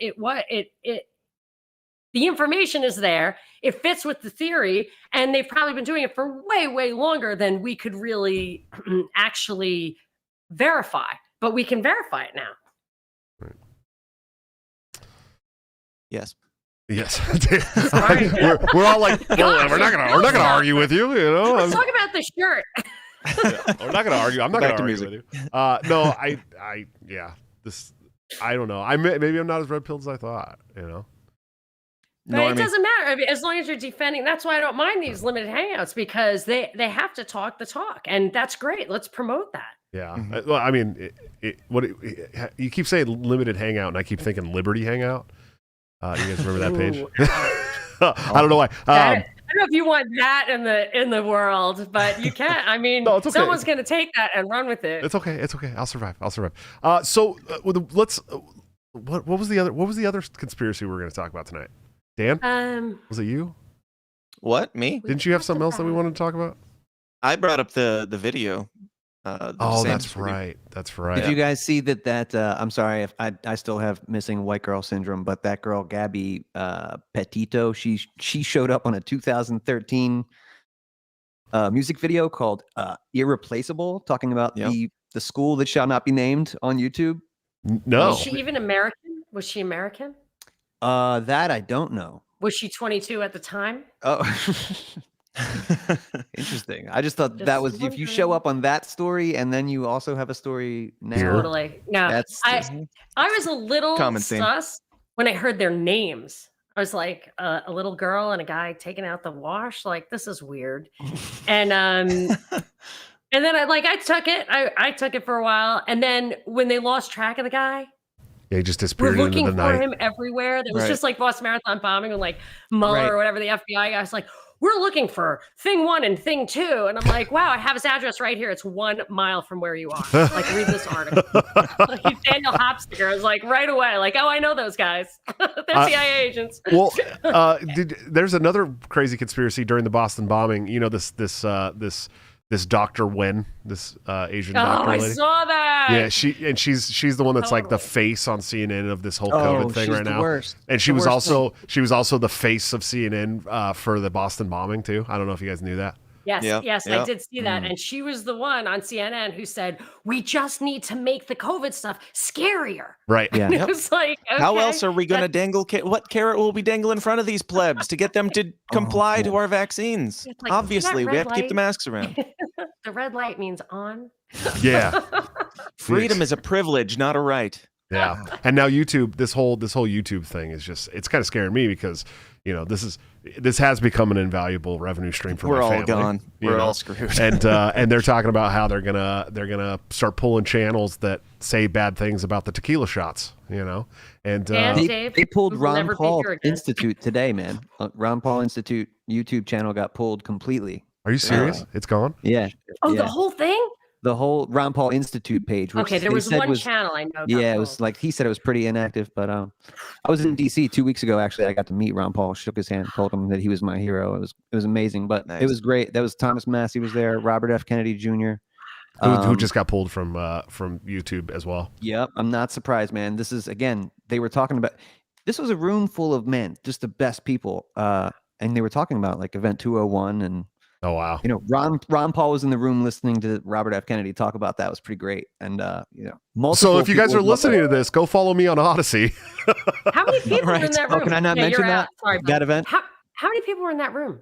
the information is there. It fits with the theory. And they've probably been doing it for way, way longer than we could really actually verify. But we can verify it now. Yes. Yes, we're all like, well, we're not gonna argue with you, Let's talk about the shirt. We're not gonna argue. I'm not gonna argue with you. No, I don't know. Maybe I'm not as red pilled as I thought. But it doesn't matter. I mean, as long as you're defending, that's why I don't mind these limited hangouts, because they have to talk the talk, and that's great. Let's promote that. Yeah. Well, I mean, you keep saying limited hangout, and I keep thinking Liberty Hangout. You guys remember that page? I don't know why. I don't know if you want that in the world, but you can't. I mean, no, it's okay. Someone's going to take that and run with it. It's okay. It's okay. I'll survive. So let's. What was the other conspiracy we were going to talk about tonight? Dan? Was it you? What? Me? Didn't you have something else that we wanted to talk about? I brought up the video. That's right. That's right. Did you guys see that? I'm sorry if I still have missing white girl syndrome, but that girl Gabby Petito, she showed up on a 2013 music video called "Irreplaceable," talking about the school that shall not be named on YouTube. No. Was she even American? Was she American? That I don't know. Was she 22 at the time? Oh, interesting. I just thought that was if you show up on that story and then you also have a story now. Totally. No, I was a little sus when I heard their names. I was like a little girl and a guy taking out the wash. Like, this is weird. And and then I took it. I took it for a while. And then when they lost track of the guy, he just disappeared we're into looking the for night. him everywhere. There was just like Boston Marathon bombing and like Mueller or whatever, the FBI guy was like, we're looking for thing 1 and thing 2. And I'm like, wow, I have his address right here. It's 1 mile from where you are. Like, read this article. Like, Daniel Hopsticker is like right away. Like, oh, I know those guys. They're CIA agents. Well, there's another crazy conspiracy during the Boston bombing. You know, this Dr. Wen, this Asian doctor lady. I saw that. Yeah, she's the one that's like the face on CNN of this whole COVID thing right now. Worst. And she was also the face of CNN for the Boston bombing too. I don't know if you guys knew that. Yes, I did see that. And she was the one on CNN who said, we just need to make the COVID stuff scarier. Right. Yeah. It was like, okay, how else are we going to dangle? What carrot will we dangle in front of these plebs to get them to comply to our vaccines? Like, obviously, we have to keep the masks around. The red light means on. Yeah. Freedom is a privilege, not a right. Yeah. And now YouTube, this whole YouTube thing is just, it's kind of scaring me because, you know, this has become an invaluable revenue stream for my family. We're all gone. We're all screwed. And they're talking about how they're gonna start pulling channels that say bad things about the tequila shots, you know. And they pulled Ron Paul Institute today, man. Ron Paul Institute YouTube channel got pulled completely. Are you serious? It's gone? Yeah. The whole thing? The whole Ron Paul Institute page. Which there was one channel I know. Yeah, it was like he said it was pretty inactive, but I was in DC 2 weeks ago. Actually, I got to meet Ron Paul, shook his hand, told him that he was my hero. It was amazing, but it was great. That was Thomas Massey was there, Robert F. Kennedy Jr. Who just got pulled from YouTube as well. Yep, I'm not surprised, man. This is again, they were talking about. This was a room full of men, just the best people, and they were talking about like Event 201 and. Oh wow! You know, Ron Paul was in the room listening to Robert F. Kennedy talk about that. It was pretty great. And so if you guys are listening to this, go follow me on Odysee. How many people were in that room? Can I not mention that? Sorry, that event? How many people were in that room?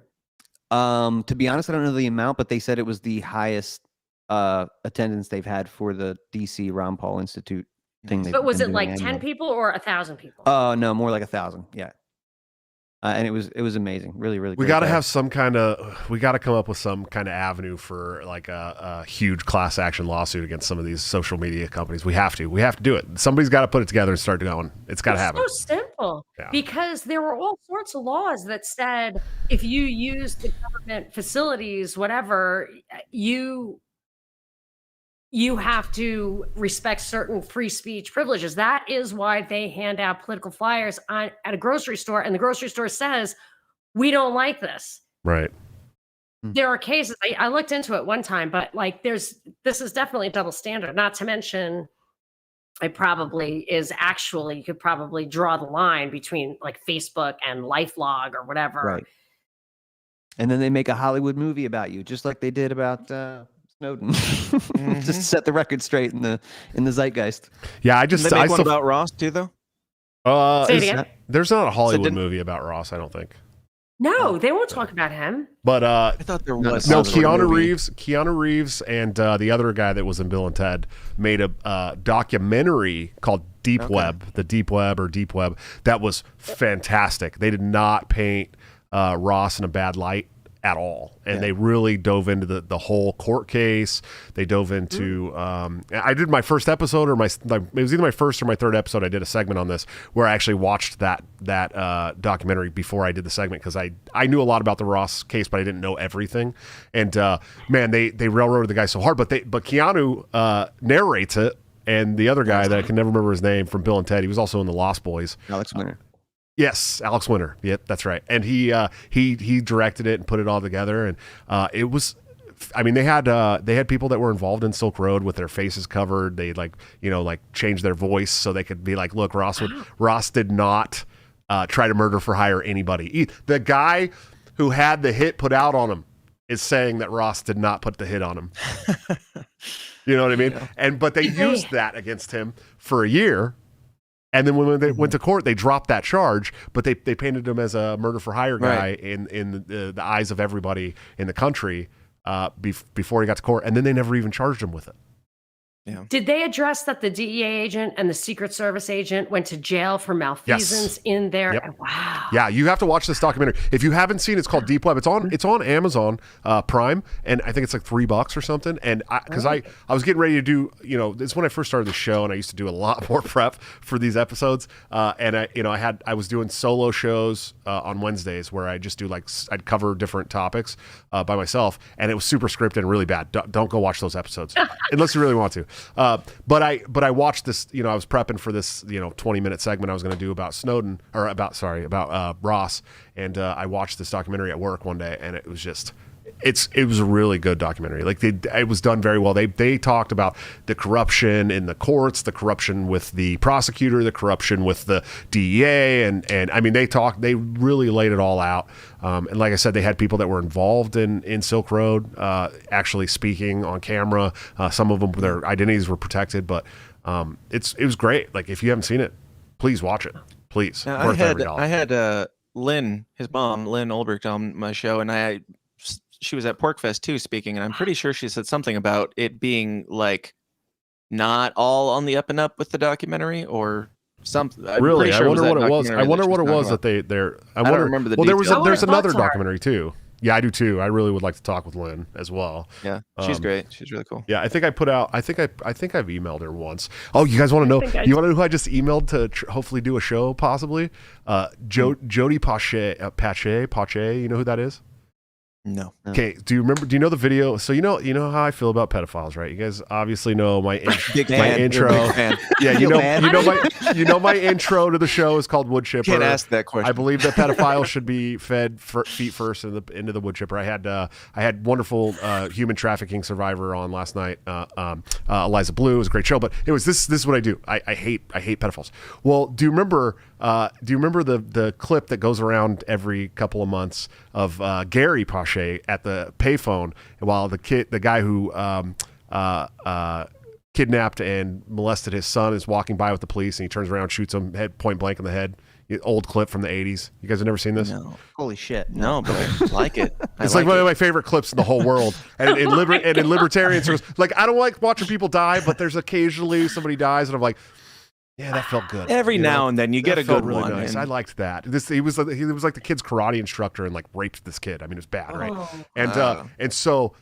To be honest, I don't know the amount, but they said it was the highest attendance they've had for the DC Ron Paul Institute thing. But was it like 10 people or 1,000 people? No, more like 1,000. Yeah. And it was amazing, really, really. We got to have we got to come up with some kind of avenue for like a huge class action lawsuit against some of these social media companies. We have to do it. Somebody's got to put it together and start going. It's got to happen. It's so simple because there were all sorts of laws that said if you use the government facilities, whatever, you have to respect certain free speech privileges. That is why they hand out political flyers at a grocery store, and the grocery store says, we don't like this. Right. There are cases, I looked into it one time, but like this is definitely a double standard, not to mention it probably is actually, you could probably draw the line between like Facebook and LifeLog or whatever. Right. And then they make a Hollywood movie about you, just like they did about... Snowden. Just set the record straight in the zeitgeist. Yeah, I make one about Ross too, though. There's not a Hollywood movie about Ross, I don't think. No, they won't talk about him. But I thought there was Keanu Reeves and the other guy that was in Bill and Ted made a documentary called Deep Web, the Deep Web or Deep Web. That was fantastic. They did not paint Ross in a bad light at all, and they really dove into the whole court case. They dove into I did my first episode, or it was either my first or my third episode. I did a segment on this where I actually watched that documentary before I did the segment, because I knew a lot about the Ross case, but I didn't know everything. And man, they railroaded the guy so hard. But Keanu narrates it, and the other guy that I can never remember his name from Bill and Ted, he was also in the Lost Boys, Alex Winter. Yes, Alex Winter. Yep, that's right. And he directed it and put it all together, and it was. I mean, they had people that were involved in Silk Road with their faces covered. They changed their voice so they could be like, look, Ross did not try to murder for hire anybody. The guy who had the hit put out on him is saying that Ross did not put the hit on him. You know what I mean? Yeah. But they used that against him for a year. And then when they went to court, they dropped that charge, but they painted him as a murder for hire guy in the eyes of everybody in the country before he got to court. And then they never even charged him with it. Yeah. Did they address that the DEA agent and the Secret Service agent went to jail for malfeasance in there? Yep. Wow. Yeah, you have to watch this documentary. If you haven't seen it, it's called Deep Web. It's on Amazon Prime, and I think it's like $3 or something. And because I was getting ready to do, it's when I first started the show, and I used to do a lot more prep for these episodes. And I was doing solo shows on Wednesdays where I just do I'd cover different topics by myself, and it was super scripted and really bad. Don't go watch those episodes unless you really want to. But I watched this, I was prepping for this, 20-minute segment I was going to do about Snowden, or about Ross. And I watched this documentary at work one day, and it was just, it was a really good documentary. It was done very well. They talked about the corruption in the courts, the corruption with the prosecutor, the corruption with the DEA. And I mean, they really laid it all out. And like I said, they had people that were involved in Silk Road, actually speaking on camera. Some of them, their identities were protected, but it was great. If you haven't seen it, please watch it. Please. Now, I had Lynn, his mom, Lynn Ulbricht, on my show, and she was at PorkFest too speaking, and I'm pretty sure she said something about it being not all on the up and up with the documentary or something. Really? I wonder what it was. I wonder what it was that they're. I don't remember the details. There's another documentary too. Yeah, I do too. I really would like to talk with Lynn as well. Yeah, she's great. She's really cool. Yeah, I think I've emailed her once. Oh, you guys want to know? You want to know who I just emailed to hopefully do a show possibly? Jody Pache. You know who that is? No. Okay. Do you know the video? So you know how I feel about pedophiles, right? You guys obviously know my intro. Yeah, you know my intro to the show is called Wood Chipper. Can't ask that question. I believe that pedophiles should be fed feet first into the wood chipper. I had wonderful human trafficking survivor on last night. Eliza Blue. It was a great show, but it was this is what I do. I hate pedophiles. Well, do you remember the clip that goes around every couple of months of Gary Pache at the payphone while the guy who kidnapped and molested his son is walking by with the police, and he turns around, shoots him point blank in the head? Old clip from the 80s. You guys have never seen this? No. Holy shit. No, but I like it. It's one of my favorite clips in the whole world. And in libertarian circles, I don't like watching people die, but there's occasionally somebody dies, and I'm like, yeah, that felt good. Every now and then you get a good really one. Nice. I liked that. He was like the kid's karate instructor and raped this kid. I mean, it was bad, right? And so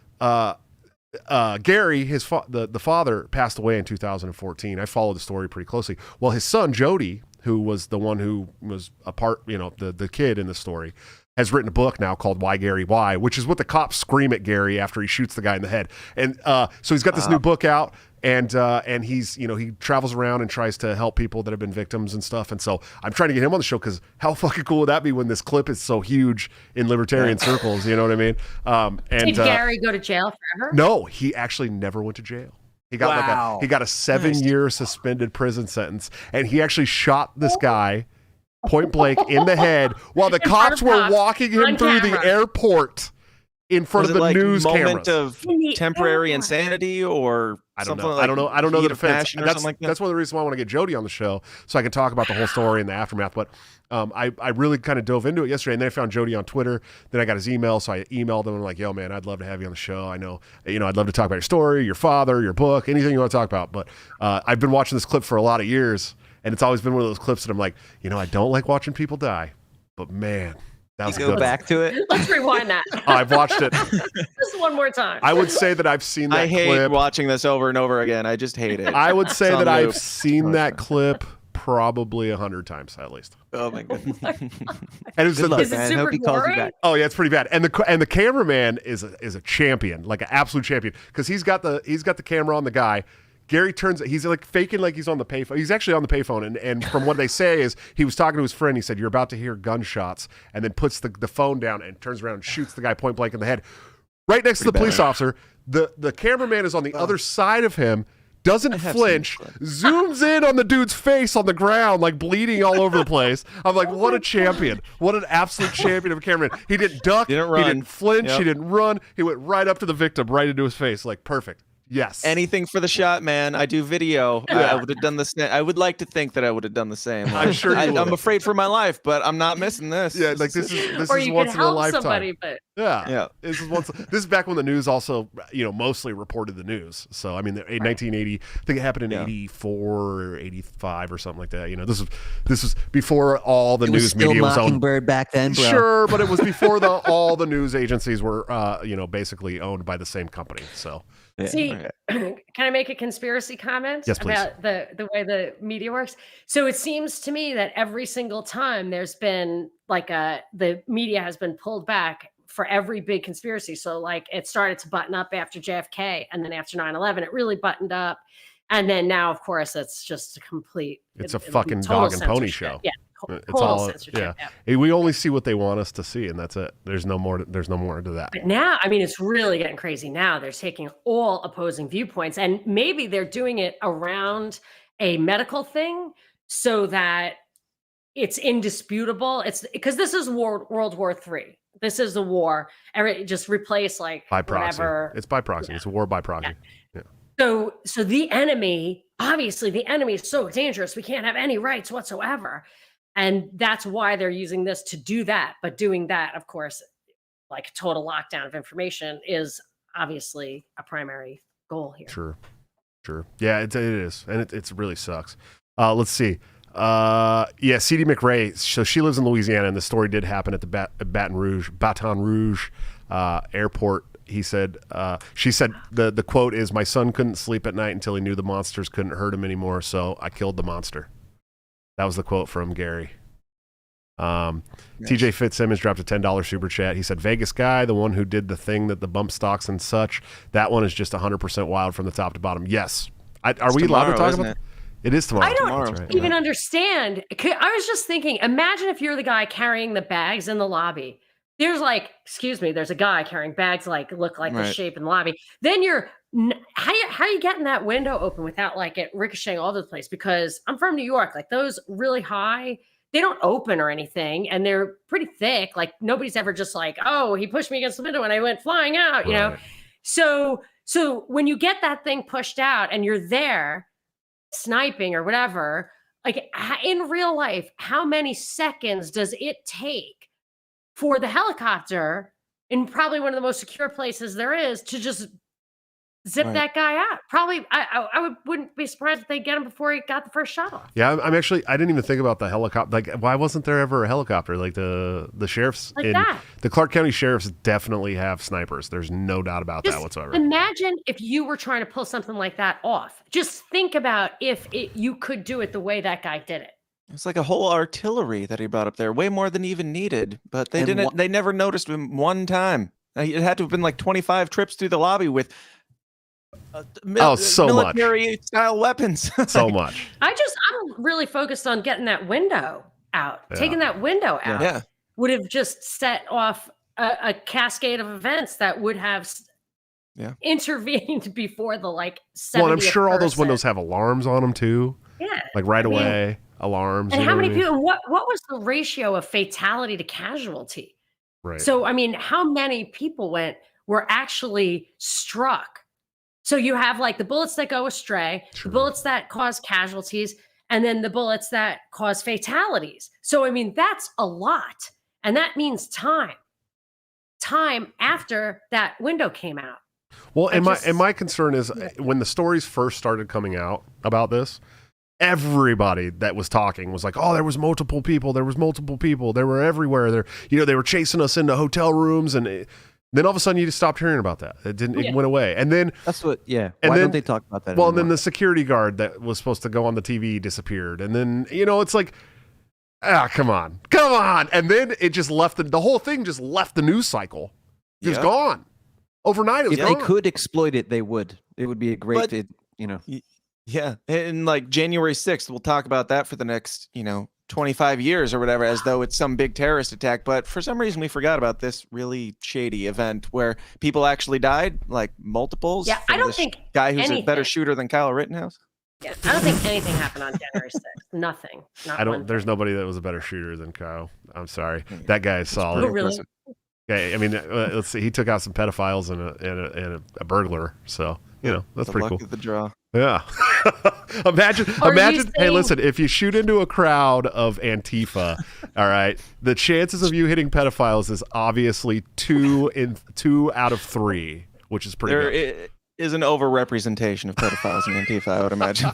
Gary, the father, passed away in 2014. I followed the story pretty closely. Well, his son Jody, who was the one who was a part, the kid in the story, has written a book now called Why Gary Why, which is what the cops scream at Gary after he shoots the guy in the head. And so he's got this new book out. And he's, he travels around and tries to help people that have been victims and stuff. And so I'm trying to get him on the show because how fucking cool would that be when this clip is so huge in libertarian circles? You know what I mean? Did Gary go to jail forever? No, he actually never went to jail. He got he got a 7-year suspended prison sentence, and he actually shot this guy point blank in the head while the cops were walking him through the airport in front of the like news moment cameras. of temporary insanity, or I don't know. Like I don't know the defense. That's one of the reasons why I want to get Jody on the show so I can talk about the whole story and the aftermath. But I really kind of dove into it yesterday, and then I found Jody on Twitter. Then I got his email, so I emailed him and like, "Yo, man, I'd love to have you on the show. I know, I'd love to talk about your story, your father, your book, anything you want to talk about." But I've been watching this clip for a lot of years, and it's always been one of those clips that I'm like, I don't like watching people die, but man. Go back to it. Let's rewind that. I've watched it just one more time. I would say that I've seen that clip. I hate watching this over and over again. I just hate it. I would say that I've seen that clip probably 100 times at least. Oh my god! And it's is it super boring? Oh yeah, it's pretty bad. And the cameraman is a champion, like an absolute champion, because he's got the camera on the guy. Gary he's like faking like he's on the payphone. He's actually on the payphone. And from what they say is he was talking to his friend. He said, "You're about to hear gunshots," and then puts the phone down and turns around and shoots the guy point blank in the head. Right next to the police officer. The cameraman is on the other side of him, doesn't flinch, zooms in on the dude's face on the ground, like bleeding all over the place. I'm like, what a champion. What an absolute champion of a cameraman. He didn't duck. He didn't flinch. He didn't run. He went right up to the victim, right into his face. Like, perfect. Yes. Anything for the shot, man. I do video. I would have done the same. I would like to think that I would have done the same. I'm sure I'm afraid for my life, but I'm not missing this. Yeah, like this is or you once could in a help lifetime. somebody, but yeah. This is back when the news also, mostly reported the news. So I mean, in 1980, I think it happened in 84 or 85 or something like that. This was before all the news media was owned. Mockingbird back then, bro. Sure, but it was before all the news agencies were, basically owned by the same company. So. Yeah. See, can I make a conspiracy comment about the way the media works? So it seems to me that every single time there's been the media has been pulled back for every big conspiracy. So like it started to button up after JFK, and then after 9/11, it really buttoned up. And then now, of course, it's just a complete. It's a fucking dog and pony show. Yeah. It's all censorship. Yeah. We only see what they want us to see, and that's it. There's no more to that. But now, I mean, it's really getting crazy. Now they're taking all opposing viewpoints, and maybe they're doing it around a medical thing so that it's indisputable. It's because this is World War III. This is the war. Just replace by proxy. Whatever. It's by proxy. Yeah. It's a war by proxy. Yeah. So the enemy, obviously, the enemy is so dangerous. We can't have any rights whatsoever. And that's why they're using this to do that. But doing that, of course, like total lockdown of information is obviously a primary goal here. Sure. Yeah, it is. And it really sucks. Let's see. C.D. McRae. So she lives in Louisiana, and the story did happen at the Baton Rouge airport. He said, she said, the quote is, "My son couldn't sleep at night until he knew the monsters couldn't hurt him anymore. So I killed the monster." That was the quote from Gary. TJ Fitzsimmons dropped a $10 super chat. He said, "Vegas guy, the one who did the thing that the bump stocks and such, that one is just 100% wild from the top to bottom." Yes. Are we allowed to talk about it? It is tomorrow. I don't even understand. I was just thinking, imagine if you're the guy carrying the bags in the lobby. There's there's a guy carrying bags look like the shape in the lobby. Then how are you getting that window open without it ricocheting all over the place? Because I'm from New York, those really high, they don't open or anything, and they're pretty thick. Nobody's ever just oh, he pushed me against the window and I went flying out, you know? So when you get that thing pushed out and you're there sniping or whatever, in real life, how many seconds does it take for the helicopter in probably one of the most secure places there is to just zip that guy out? Probably, I wouldn't be surprised if they get him before he got the first shot off. Yeah, I didn't even think about the helicopter. Why wasn't there ever a helicopter? The sheriffs, the Clark County sheriffs definitely have snipers. There's no doubt about that whatsoever. Imagine if you were trying to pull something like that off. Just think about if you could do it the way that guy did it. It's like a whole artillery that he brought up there, way more than he even needed. But they didn't. They never noticed him one time. It had to have been 25 trips through the lobby with so military style weapons. So much. I'm really focused on getting that window out. Taking that window out would have just set off a cascade of events that would have intervened before the 70th Well, I'm sure all those windows have alarms on them too. Yeah. Away alarms. And how many people? What was the ratio of fatality to casualty? Right. So, I mean, how many people were actually struck? So you have like the bullets that go astray, the bullets that cause casualties, and then the bullets that cause fatalities. So, I mean, that's a lot. And that means time after that window came out. Well, and my concern is when the stories first started coming out about this, everybody that was talking was like, "Oh, there was multiple people. They were everywhere. They were chasing us into hotel rooms." And then all of a sudden, you just stopped hearing about that. It went away. And then that's what. Yeah. Why don't they talk about that? Well, anymore? and then the security guard that was supposed to go on the TV disappeared. And then it's like, come on. And then it just left the whole thing. Just left the news cycle. It was gone overnight. It was if gone. they could exploit it, they would. It would be a great. Yeah, and like January 6th, we'll talk about that for the next, 25 years or whatever, as though it's some big terrorist attack. But for some reason, we forgot about this really shady event where people actually died, like multiples. Yeah, I don't think guy who's a better shooter than Kyle Rittenhouse. Yeah, I don't think anything happened on January 6th. Nothing. There's nobody that was a better shooter than Kyle. I'm sorry. That guy is solid. Oh, really? Okay, I mean, let's see. He took out some pedophiles and a burglar. So, that's pretty cool. Luck of the draw. Yeah. Imagine. Hey, listen, if you shoot into a crowd of Antifa, all right, the chances of you hitting pedophiles is obviously 2 out of 3, which is pretty good. There is an overrepresentation of pedophiles in Antifa, I would imagine.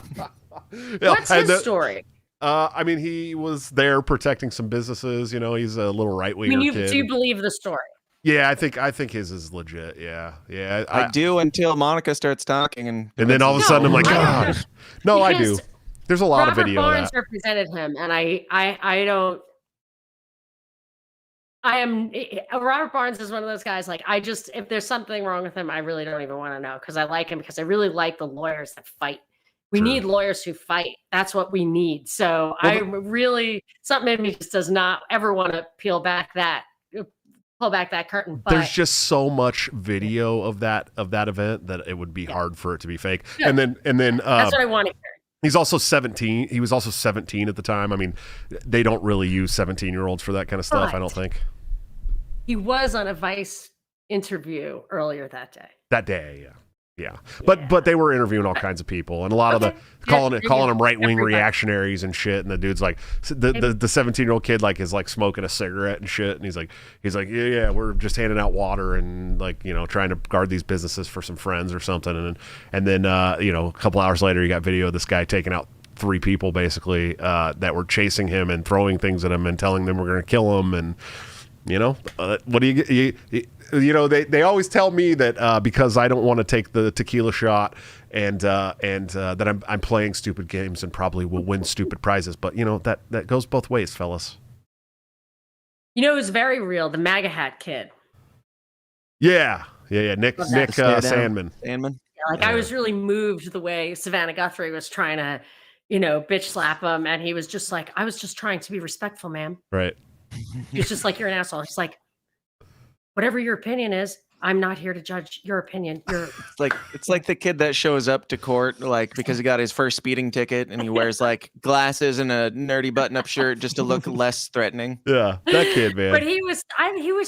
What's his story? I mean, he was there protecting some businesses. He's a little right-winger kid. Do you believe the story? Yeah, I think his is legit. Yeah. I do until Monica starts talking, and then all of a sudden I'm like, God. No, I do. There's a lot of video Robert Barnes of that. represented him, and Robert Barnes is one of those guys. Like, if there's something wrong with him, I really don't even want to know, because I like him, because I really like the lawyers that fight. We need lawyers who fight. That's what we need. So something in me just does not ever want to pull back that curtain. But there's just so much video of that event that it would be hard for it to be fake. Yeah. And then that's what I want to hear. He's also 17. He was also 17 at the time. I mean, they don't really use 17-year-olds for that kind of stuff, I don't think. He was on a Vice interview earlier that day. That day, yeah. Yeah, but they were interviewing all kinds of people, and a lot of calling them right-wing reactionaries and shit. And the dude's like, the 17-year-old kid is smoking a cigarette and shit, and he's like, yeah, we're just handing out water and trying to guard these businesses for some friends or something. And then a couple hours later, you got video of this guy taking out 3 people basically that were chasing him and throwing things at him and telling them we're going to kill him. And what do you they always tell me that because I don't want to take the tequila shot and that I'm playing stupid games and probably will win stupid prizes. But that goes both ways, fellas. It's very real. The MAGA hat kid. Yeah. Nick Sandman. I was really moved the way Savannah Guthrie was trying to, bitch slap him, and he was just like, I was just trying to be respectful, ma'am. Right. He was just like, you're an asshole. He's like, whatever your opinion is, I'm not here to judge your opinion. It's like the kid that shows up to court because he got his first speeding ticket and he wears glasses and a nerdy button-up shirt just to look less threatening. Yeah, that kid, man. But he was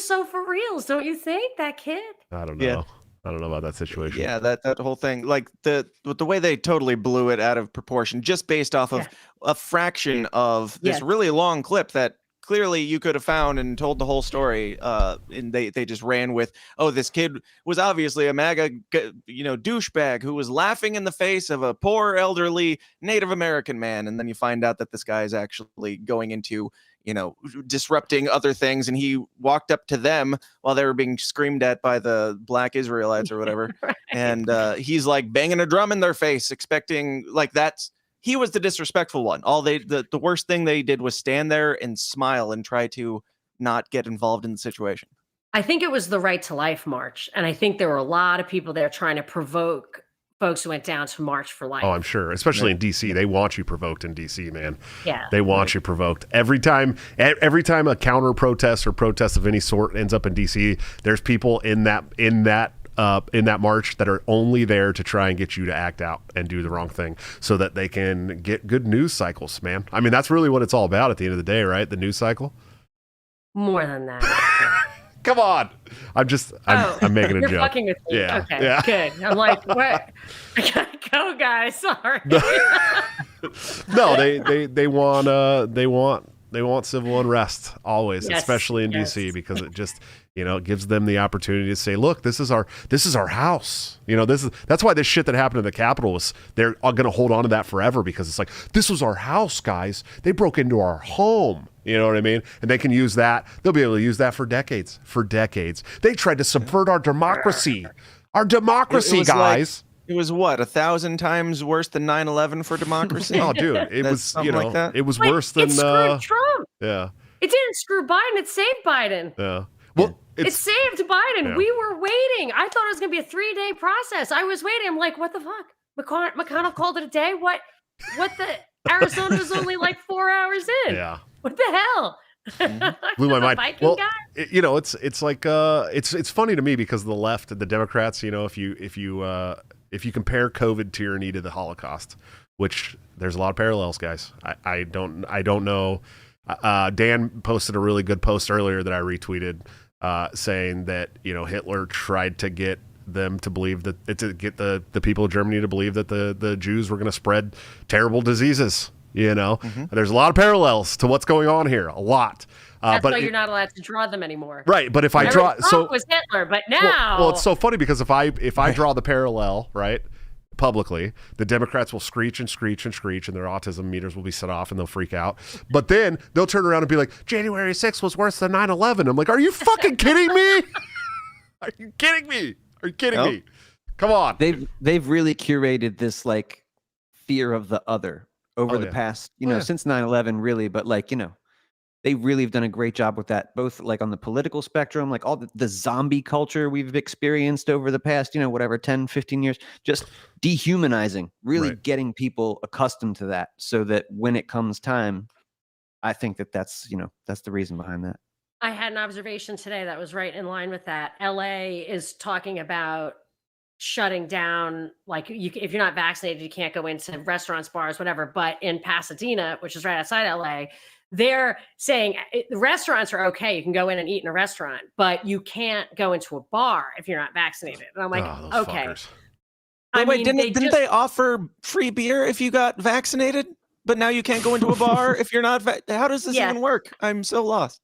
so for reals, don't you think? That kid. I don't know. Yeah. I don't know about that situation. Yeah, that whole thing, the way they totally blew it out of proportion, just based off of a fraction of this really long clip that clearly you could have found and told the whole story, and they just ran with, this kid was obviously a MAGA douchebag who was laughing in the face of a poor elderly Native American man, and then you find out that this guy is actually going into disrupting other things, and he walked up to them while they were being screamed at by the Black Israelites or whatever. Right. And he's banging a drum in their face, expecting he was the disrespectful one. The worst thing they did was stand there and smile and try to not get involved in the situation. I think it was the Right to Life march, and I think there were a lot of people there trying to provoke folks who went down to March for Life. Oh, I'm sure, especially in DC. They want you provoked in DC, man. Yeah, they want you provoked every time a counter protest or protest of any sort ends up in DC. There's people in that march that are only there to try and get you to act out and do the wrong thing so that they can get good news cycles, man. I mean, that's really what it's all about at the end of the day, right? The news cycle. More than that. Come on. I'm making a joke. You're fucking with me. Yeah. Okay. Yeah. Good. I'm like, what? I gotta go, guys. Sorry. No, they want civil unrest always, Yes, especially in DC, because it just, it gives them the opportunity to say, look, this is our house. That's why this shit that happened in the Capitol they're going to hold on to that forever, because it's like, this was our house, guys. They broke into our home. You know what I mean? And they can use that. They'll be able to use that for decades. They tried to subvert our democracy. Our democracy, guys. It was what, 1,000 times worse than 9/11 for democracy? Oh, dude, it was like that? It was worse than it screwed Trump. Yeah. It didn't screw Biden. It saved Biden. Yeah. Well, it saved Biden. Yeah. We were waiting. I thought it was going to be a 3-day process. I was waiting. I'm like, what the fuck? McConnell called it a day. What the Arizona was only like 4 hours in. Yeah. What the hell? Blew my mind. Viking Well, guy? it's like it's funny to me because the left, the Democrats, if you compare COVID tyranny to the Holocaust, which there's a lot of parallels, guys. I don't know. Dan posted a really good post earlier that I retweeted, saying that Hitler tried to get them to believe to get the people of Germany to believe that the Jews were going to spread terrible diseases. There's a lot of parallels to what's going on here. A lot. That's why you're not allowed to draw them anymore. Right, but if I draw, Trump was Hitler, but now, well, it's so funny because if I draw the parallel, right, publicly, the Democrats will screech and screech and screech, and their autism meters will be set off, and they'll freak out. But then they'll turn around and be like, January 6th was worse than 9/11. I'm like, are you fucking kidding me? Are you kidding me? Are you kidding me? Come on. They've really curated this like fear of the other over the past, since 9/11, really, but they really have done a great job with that, both like on the political spectrum, like all the zombie culture we've experienced over the past, 10, 15 years, just dehumanizing, really getting people accustomed to that so that when it comes time, I think that's the reason behind that. I had an observation today that was right in line with that. LA is talking about shutting down, like if you're not vaccinated, you can't go into restaurants, bars, whatever. But in Pasadena, which is right outside LA, they're saying the restaurants are okay. You can go in and eat in a restaurant, but you can't go into a bar if you're not vaccinated. And I'm like, okay. Fuckers. Wait, didn't they offer free beer if you got vaccinated? But now you can't go into a bar if you're not. How does this even work? I'm so lost.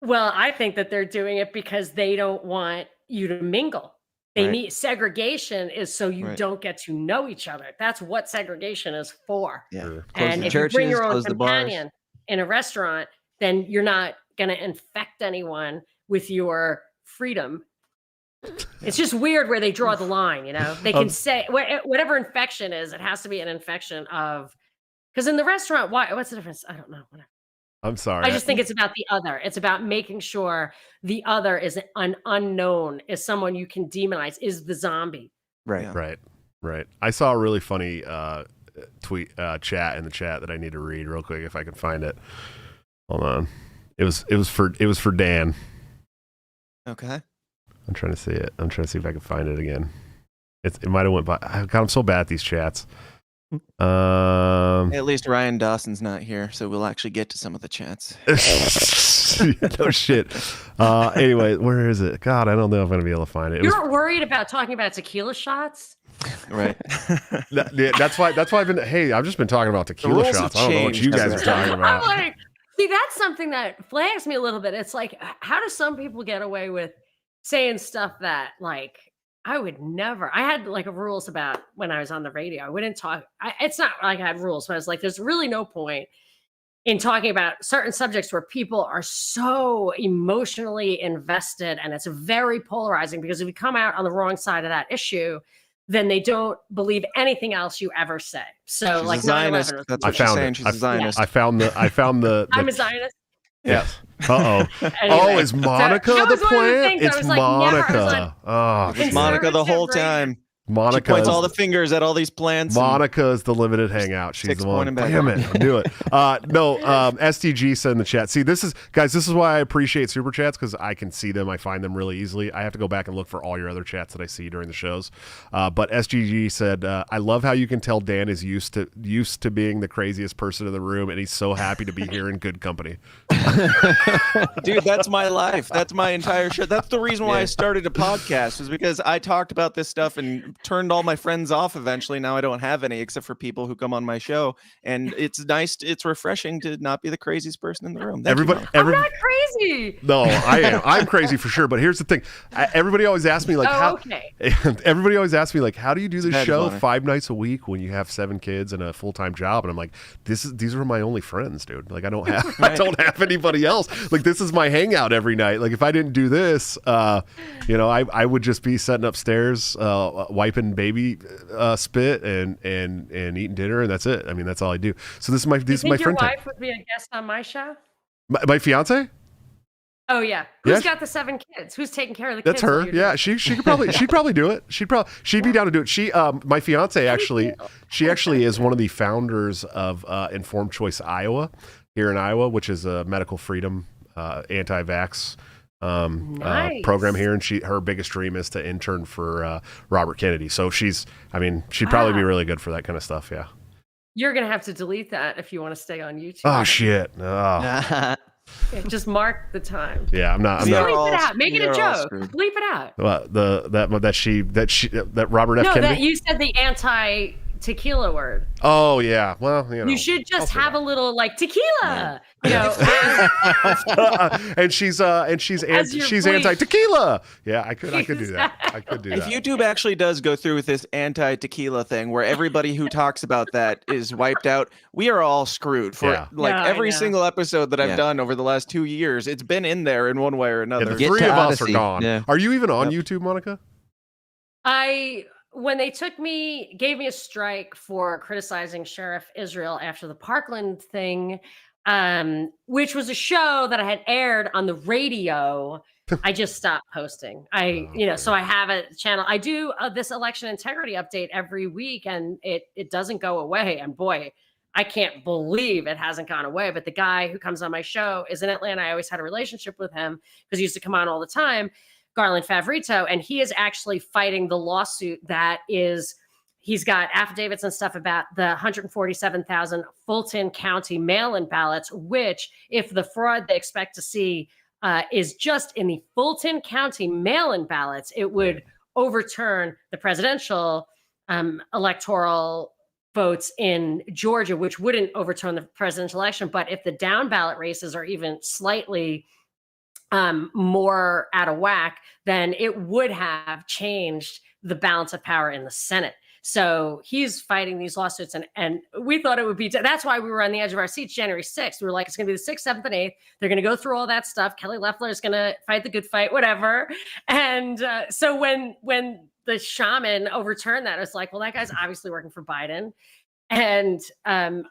Well, I think that they're doing it because they don't want you to mingle. They need segregation is so you don't get to know each other. That's what segregation is for. Yeah. And if you bring your own companion in a restaurant, then you're not going to infect anyone with your freedom. It's just weird where they draw the line, They can say whatever infection is, it has to be an infection of, because in the restaurant, what's the difference? I don't know. Whatever. I'm sorry. I just think it's about the other. It's about making sure the other is an unknown, is someone you can demonize, is the zombie. Right. I saw a really funny tweet chat in the chat that I need to read real quick if I can find it. Hold on. It was for Dan. Okay. I'm trying to see it. I'm trying to see if I can find it again. It might have went by. God, I'm so bad at these chats. At least Ryan Dawson's not here, so we'll actually get to some of the chats. No shit. Anyway, where is it? God, I don't know if I'm gonna be able to find it. You're worried about talking about tequila shots? Right. That's why I've been. Hey, I've just been talking about tequila shots. I don't know what you guys are talking about. I'm like, see, that's something that flags me a little bit. It's like, how do some people get away with saying stuff that like I would never. I had like rules about when I was on the radio. I wouldn't talk. It's not like I had rules, but I was like, there's really no point in talking about certain subjects where people are so emotionally invested, and it's very polarizing, because if you come out on the wrong side of that issue, then they don't believe anything else you ever say. So she's like a Zionist. That's what she's saying. She's a Zionist. I found the I'm a Zionist. Yes. Uh-oh. Anyway, is Monica the plant? It's Monica. It was Monica the whole time. Monica points all the fingers at all these plants. Monica is the limited hangout. She's the one. Damn it. I knew it. STG said in the chat. See, this is why I appreciate super chats, because I can see them. I find them really easily. I have to go back and look for all your other chats that I see during the shows. But SGG said, I love how you can tell Dan is used to being the craziest person in the room, and he's so happy to be here in good company. Dude, that's my life. That's my entire show. That's the reason why I started a podcast, was because I talked about this stuff and turned all my friends off eventually. Now I don't have any except for people who come on my show, and it's nice, it's refreshing to not be the craziest person in the room. I'm not crazy. No, I am. I'm crazy for sure. But here's the thing: everybody always asks me everybody always asks me how do you do this show 5 nights a week when you have 7 kids and a full-time job? And I'm like, these are my only friends, dude. Like I don't have I don't have anybody else. Like this is my hangout every night. Like if I didn't do this, I would just be sitting upstairs wiping baby spit and eating dinner, and that's it. I mean, that's all I do. So this is my friend. Your wife would be a guest on my show? My fiance? Oh yeah. Who's got the 7 kids? Who's taking care of the kids? That's her. Yeah, she could probably do it. She'd be down to do it. She my fiance actually is one of the founders of Informed Choice Iowa here in Iowa, which is a medical freedom anti-vax program here, and her biggest dream is to intern for Robert Kennedy. So she'd probably be really good for that kind of stuff. Yeah. You're gonna have to delete that if you want to stay on YouTube. Oh shit! Oh. Just mark the time. Yeah, I'm not. Bleep it out. Make it a joke. Bleep it out. Well, that Robert F. Kennedy. No, that you said the anti-tequila word. Oh yeah. Well, you should just have a little tequila. And she's anti-tequila. Yeah, I could do that. I could do that. If YouTube actually does go through with this anti-tequila thing, where everybody who talks about that is wiped out, we are all screwed for every single episode that I've done over the last 2 years. It's been in there in one way or another. The 3 of us are gone. Yeah. Are you even on YouTube, Monica? When they gave me a strike for criticizing Sheriff Israel after the Parkland thing, which was a show that I had aired on the radio, I just stopped posting. So I have a channel. I do this election integrity update every week, and it doesn't go away. And boy, I can't believe it hasn't gone away. But the guy who comes on my show is in Atlanta. I always had a relationship with him because he used to come on all the time. Garland Favorito, and he is actually fighting the lawsuit he's got affidavits and stuff about the 147,000 Fulton County mail-in ballots, which if the fraud they expect to see is just in the Fulton County mail-in ballots, it would overturn the presidential electoral votes in Georgia, which wouldn't overturn the presidential election. But if the down ballot races are even slightly more out of whack, then it would have changed the balance of power in the Senate. So he's fighting these lawsuits, and we thought it would be, that's why we were on the edge of our seats January 6th. We were like, it's going to be the 6th, 7th, and 8th. They're going to go through all that stuff. Kelly Loeffler is going to fight the good fight, whatever. And so when the shaman overturned that, it's like, well, that guy's obviously working for Biden. And but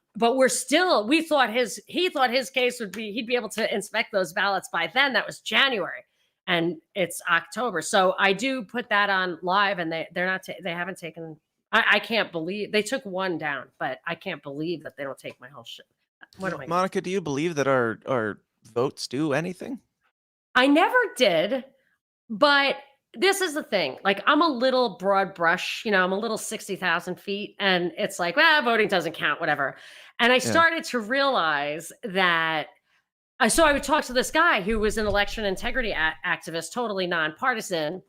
he thought his case would be, he'd be able to inspect those ballots by then. That was January, and it's October. So I do put that on live, and they haven't taken. I can't believe they took one down, but I can't believe that they don't take my whole shit. Monica, do you believe that our votes do anything? I never did, but this is the thing. Like, I'm a little broad brush, I'm a little 60,000 feet, and it's like, voting doesn't count, whatever. And I started to realize that. So I would talk to this guy who was an election integrity activist, totally nonpartisan.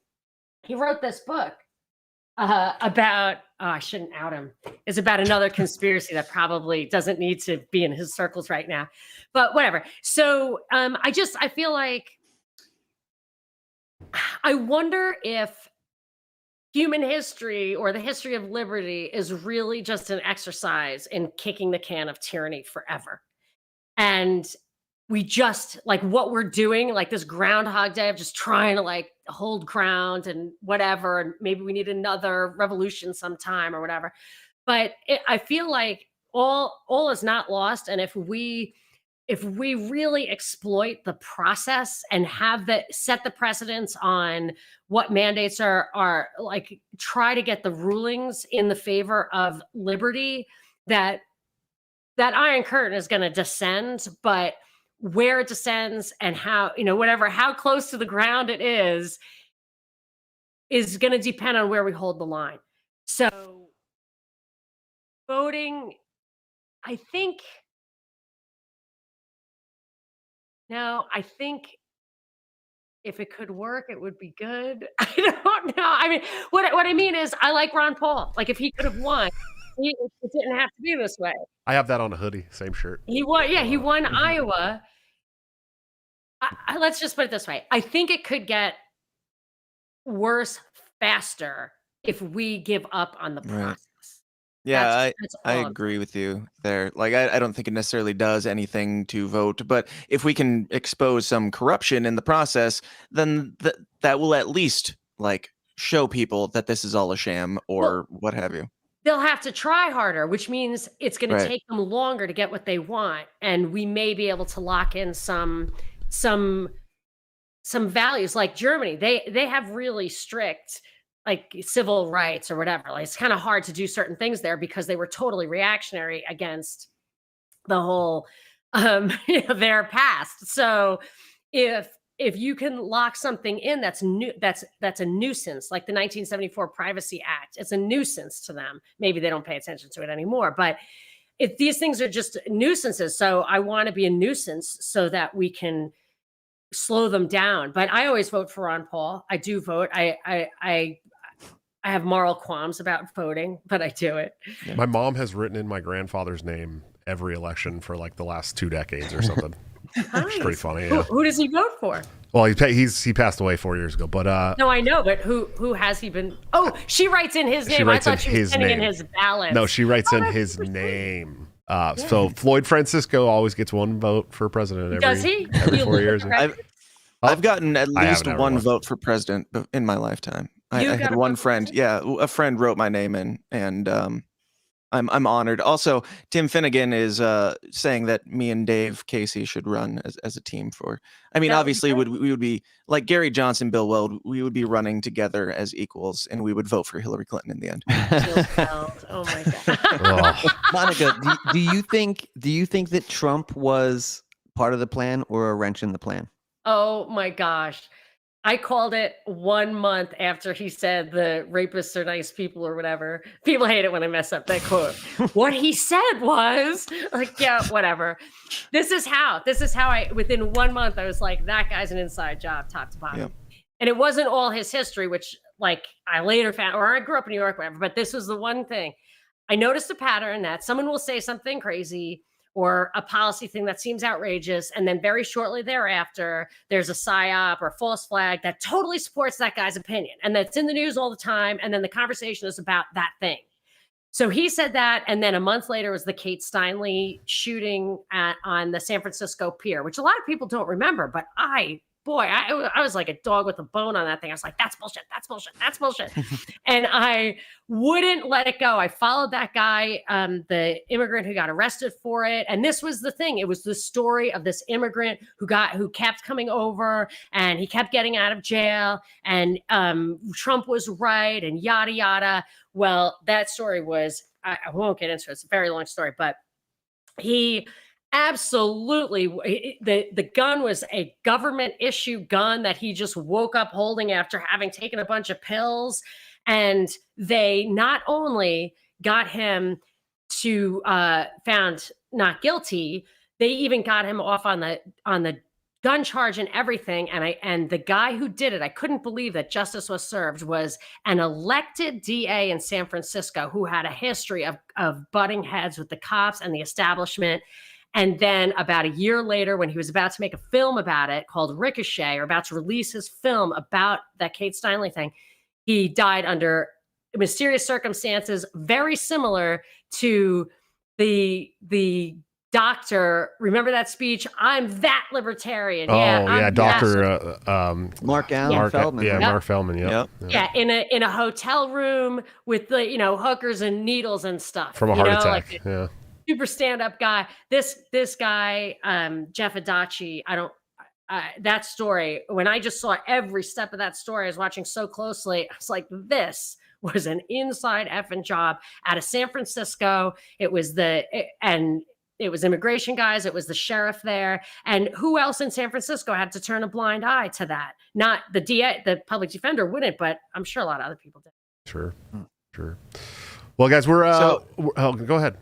He wrote this book about, I shouldn't out him. It's about another conspiracy that probably doesn't need to be in his circles right now, but whatever. So I feel like, I wonder if human history or the history of liberty is really just an exercise in kicking the can of tyranny forever. And we just, like, what we're doing, like this Groundhog Day of just trying to hold ground and whatever, and maybe we need another revolution sometime or whatever. But I feel like all is not lost. And if we if we really exploit the process and set the precedents on what mandates are like, try to get the rulings in the favor of liberty, that Iron Curtain is going to descend, but where it descends and how, how close to the ground it is going to depend on where we hold the line. So voting, I think if it could work, it would be good. I don't know. I mean, what I mean is, I like Ron Paul. Like, if he could have won, it didn't have to be this way. I have that on a hoodie, same shirt. He won. Yeah, he won Iowa. Let's just put it this way. I think it could get worse faster if we give up on the process. Right. Yeah, I agree with you there. Like, I don't think it necessarily does anything to vote, but if we can expose some corruption in the process, then that will at least like show people that this is all a sham or what have you. They'll have to try harder, which means it's going to take them longer to get what they want, and we may be able to lock in some values. Like Germany, they have really strict like civil rights or whatever. Like, it's kind of hard to do certain things there because they were totally reactionary against the whole their past. So if you can lock something in that's new, that's a nuisance, like the 1974 Privacy Act, it's a nuisance to them. Maybe they don't pay attention to it anymore, but if these things are just nuisances, so I want to be a nuisance so that we can slow them down. But I always vote for Ron Paul. I do vote. I have moral qualms about voting, but I do it. My mom has written in my grandfather's name every election for like the last 2 decades or something. Nice. It's pretty funny. Yeah. Who does he vote for? Well, he passed away 4 years ago, but no, I know, but who has he been? Oh, she writes in his name. I thought she was sending in his ballot. No, she writes in his name. So Floyd Francisco always gets 1 vote for president every 4 years. I've gotten at least 1 vote for president in my lifetime. I had one friend. Yeah, a friend wrote my name in, and I'm honored. Also, Tim Finnegan is saying that me and Dave Casey should run as a team for. I mean, obviously, we would be like Gary Johnson, Bill Weld. We would be running together as equals, and we would vote for Hillary Clinton in the end. Oh my God, Monica, do you think that Trump was part of the plan or a wrench in the plan? Oh my gosh. I called it 1 month after he said the rapists are nice people or whatever. People hate it when I mess up that quote. What he said was like, yeah, whatever. This is how within 1 month, I was like, that guy's an inside job, top to bottom. Yep. And it wasn't all his history, which like I later found, or I grew up in New York, whatever, but this was the one thing. I noticed a pattern that someone will say something crazy or a policy thing that seems outrageous, and then very shortly thereafter, there's a psyop or false flag that totally supports that guy's opinion, and that's in the news all the time, and then the conversation is about that thing. So he said that, and then a month later was the Kate Steinle shooting on the San Francisco pier, which a lot of people don't remember, but I was like a dog with a bone on that thing. I was like, that's bullshit, that's bullshit, that's bullshit. And I wouldn't let it go. I followed that guy, the immigrant who got arrested for it. And this was the thing. It was the story of this immigrant who kept coming over and he kept getting out of jail, and Trump was right and yada, yada. Well, that story was, I won't get into it. It's a very long story, but he absolutely, the gun was a government issue gun that he just woke up holding after having taken a bunch of pills. And they not only got him found not guilty, they even got him off on the gun charge and everything. And the guy who did it, I couldn't believe that justice was served, was an elected DA in San Francisco who had a history of butting heads with the cops and the establishment. And then about a year later, when he was about to make a film about it called Ricochet, or about to release his film about that Kate Steinle thing, he died under mysterious circumstances, very similar to the doctor. Remember that speech? I'm that libertarian. Dr. Mark Allen Feldman. Yeah, Mark Feldman. Yep. Yeah, in a hotel room with the hookers and needles and stuff from a heart attack. super stand-up guy. This guy, Jeff Adachi, that story, when I just saw every step of that story, I was watching so closely. I was like, this was an inside effing job out of San Francisco. It was immigration guys. It was the sheriff there. And who else in San Francisco had to turn a blind eye to that? Not the DA, the public defender wouldn't, but I'm sure a lot of other people did. Sure. Well, guys, go ahead.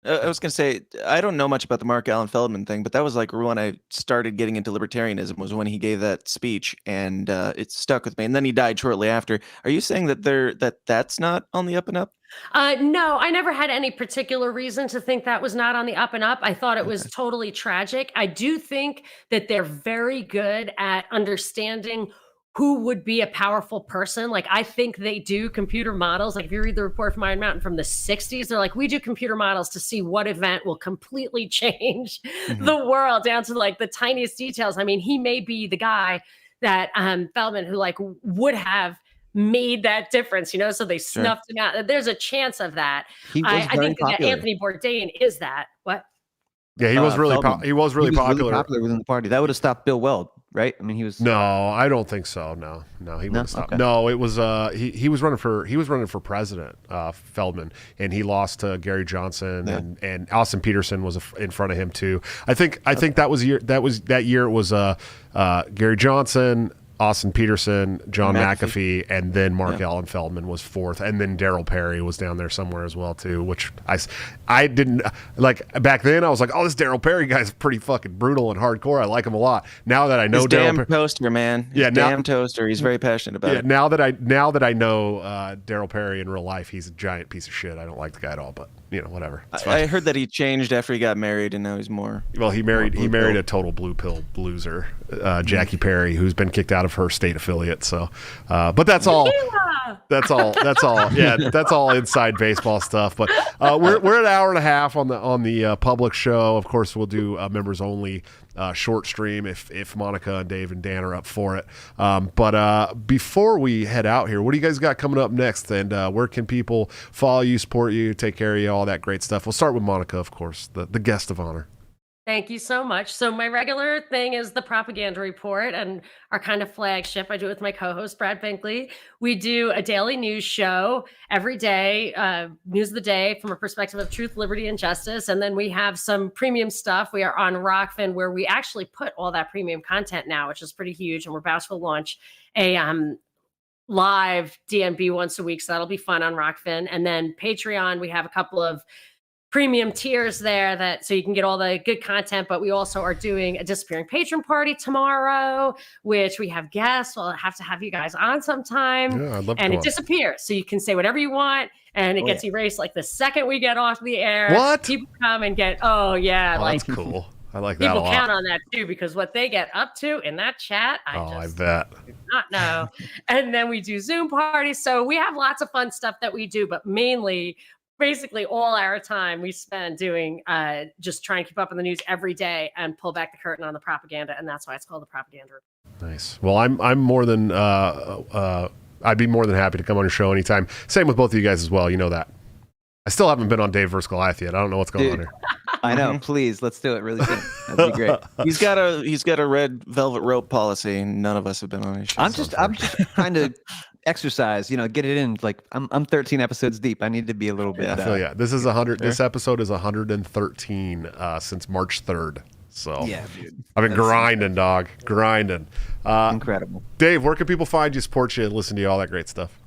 I was going to say, I don't know much about the Mark Allen Feldman thing, but that was like when I started getting into libertarianism, was when he gave that speech, and it stuck with me. And then he died shortly after. Are you saying that that's not on the up and up? No, I never had any particular reason to think that was not on the up and up. I thought it was totally tragic. I do think that they're very good at understanding who would be a powerful person. Like, I think they do computer models. Like, if you read the report from Iron Mountain from the 60s, they're like, we do computer models to see what event will completely change the world down to like the tiniest details. I mean, he may be the guy that Feldman, who like would have made that difference, so they snuffed him out. There's a chance of that. I think that Anthony Bourdain is that. What? Yeah, he was really popular. He was really popular within the party. That would have stopped Bill Weld, right? I mean, he was. No, I don't think so. No, he would have stopped. Okay. No, it was he was running for president, Feldman, and he lost to Gary Johnson, and Austin Peterson was in front of him too. I think that year it was Gary Johnson, Austin Peterson, John McAfee, and then Mark Allen Feldman was fourth, and then Daryl Perry was down there somewhere as well too, which I didn't like back then. I was like, oh, this Daryl Perry guy's pretty fucking brutal and hardcore. I like him a lot. Now that I know Daryl toaster, man, damn toaster. He's very passionate about it. Now that I know Daryl Perry in real life, he's a giant piece of shit. I don't like the guy at all, but whatever. I heard that he changed after he got married, and now he's more. Well, he married a total blue pill loser, Jackie Perry, who's been kicked out of her state affiliate. So, but that's all. That's all. Yeah, that's all inside baseball stuff. But we're an hour and a half on the public show. Of course, we'll do members only short stream if Monica and Dave and Dan are up for it. But before we head out here, what do you guys got coming up next? And where can people follow you, support you, take care of you, all that great stuff? We'll start with Monica, of course, the guest of honor. Thank you so much. So my regular thing is the Propaganda Report, and our kind of flagship, I do it with my co-host, Brad Binkley. We do a daily news show every day, news of the day from a perspective of truth, liberty, and justice. And then we have some premium stuff. We are on Rofkin, where we actually put all that premium content now, which is pretty huge. And we're about to launch a live DNB once a week. So that'll be fun on Rofkin. And then Patreon, we have a couple of premium tiers there so you can get all the good content, but we also are doing a disappearing patron party tomorrow, which we have guests. We'll have to have you guys on sometime. Yeah, I'd love to. And it disappears. So you can say whatever you want, and it gets erased like the second we get off the air. What? People come and get, that's cool. I like that a lot. People count on that too, because what they get up to in that chat, I bet. do not know. And then we do Zoom parties. So we have lots of fun stuff that we do, but mainly basically all our time we spend doing just trying to keep up on the news every day and pull back the curtain on the propaganda, and that's why it's called the Propaganda Report. Nice. Well, I'm more than I'd be more than happy to come on your show anytime. Same with both of you guys as well. You know that. I still haven't been on Dave vs. Goliath yet. I don't know what's going on here. I know. Please, let's do it really soon. That'd be great. He's got a red velvet rope policy, and none of us have been on his show. I'm just trying to exercise, get it in. Like I'm 13 episodes deep. I need to be a little bit. I feel This is 100. This episode is 113 since March 3rd. So yeah, dude. I've been grinding, dog. Grinding. Incredible. Dave, where can people find you, support you, and listen to you, all that great stuff?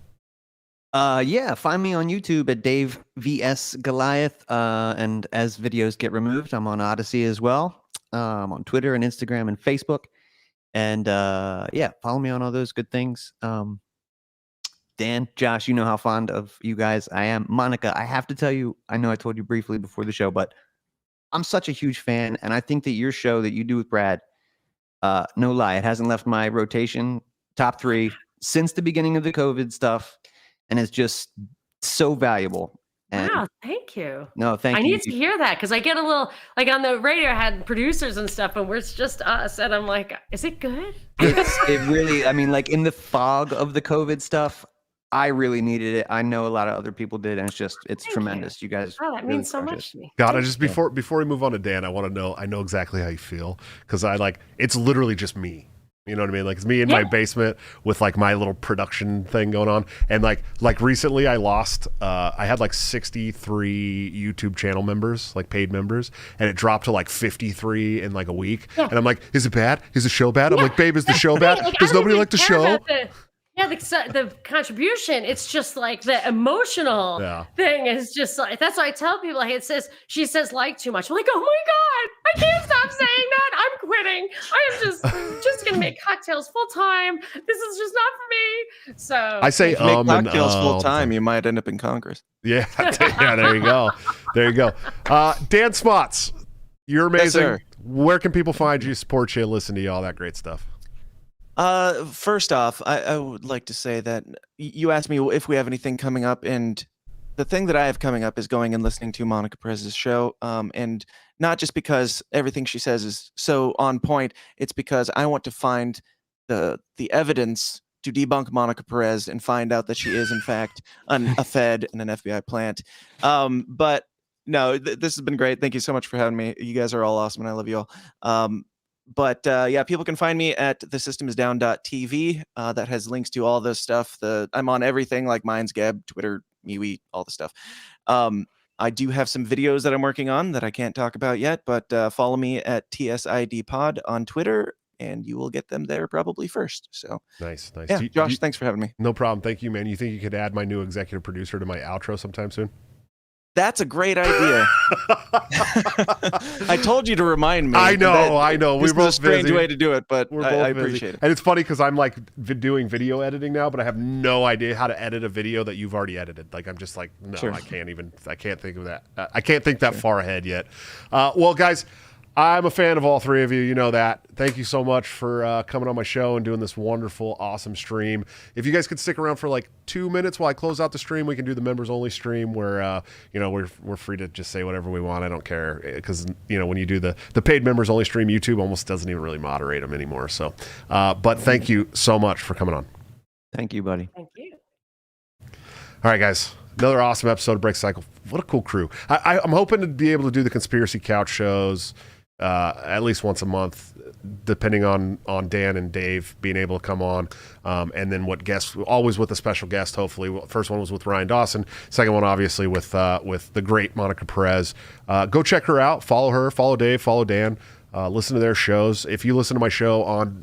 Find me on YouTube at Dave vs Goliath. And as videos get removed, I'm on Odysee as well. I'm on Twitter and Instagram and Facebook. And follow me on all those good things. Dan, Josh, you know how fond of you guys I am. Monica, I have to tell you, I know I told you briefly before the show, but I'm such a huge fan, and I think that your show that you do with Brad, no lie, it hasn't left my rotation top 3 since the beginning of the COVID stuff, and it's just so valuable. And wow, thank you. No, thank you. I need to hear that, because I get a little, like on the radio, I had producers and stuff, and it's just us, and I'm like, is it good? It really, I mean, like in the fog of the COVID stuff, I really needed it. I know a lot of other people did, and it's tremendous. You guys, that really means so much to me. God, before we move on to Dan, I want to know. I know exactly how you feel because it's literally just me. You know what I mean? Like it's me in my basement with like my little production thing going on. And like recently I lost, I had like 63 YouTube channel members, like paid members, and it dropped to like 53 in like a week. Yeah. And I'm like, is it bad? Is the show bad? I'm like, babe, is the show bad? Does nobody like the show? The contribution, it's just like the emotional thing is just like, that's why I tell people, like, she says like too much. I'm like, oh my God, I can't stop saying that. I'm quitting. I am just going to make cocktails full time. This is just not for me. So I say, make cocktails full time, you might end up in Congress. Yeah. There you go. There you go. Dan Smotz, you're amazing. Yes, where can people find you, support you, listen to you, all that great stuff? First off, I would like to say that you asked me if we have anything coming up, and the thing that I have coming up is going and listening to Monica Perez's show, and not just because everything she says is so on point. It's because I want to find the evidence to debunk Monica Perez and find out that she is in fact a Fed and an FBI plant. But no, this has been great. Thank you so much for having me. You guys are all awesome, and I love you all. But yeah, people can find me at thesystemisdown.tv. That has links to all this stuff. I'm on everything like Minds, Gab, Twitter, MeWe, all the stuff. I do have some videos that I'm working on that I can't talk about yet, but follow me at TSIDpod on Twitter, and you will get them there probably first. So nice. Yeah, Josh, thanks for having me. No problem. Thank you, man. You think you could add my new executive producer to my outro sometime soon? That's a great idea. I told you to remind me. I know. This is a strange way to do it, but I appreciate it. And it's funny because I'm like doing video editing now, but I have no idea how to edit a video that you've already edited. Like I'm just like, no, sure. I can't think of that. I can't think that far ahead yet. Well, guys, I'm a fan of all three of you. You know that. Thank you so much for coming on my show and doing this wonderful, awesome stream. If you guys could stick around for like 2 minutes while I close out the stream, we can do the members only stream where we're free to just say whatever we want. I don't care because when you do the paid members only stream, YouTube almost doesn't even really moderate them anymore. So, but thank you so much for coming on. Thank you, buddy. Thank you. All right, guys. Another awesome episode of Break Cycle. What a cool crew. I'm hoping to be able to do the conspiracy couch shows at least once a month, depending on Dan and Dave being able to come on, and then what guests, always with a special guest. Hopefully, first one was with Ryan Dawson. Second one, obviously, with the great Monica Perez. Go check her out. Follow her. Follow Dave. Follow Dan. Listen to their shows. If you listen to my show on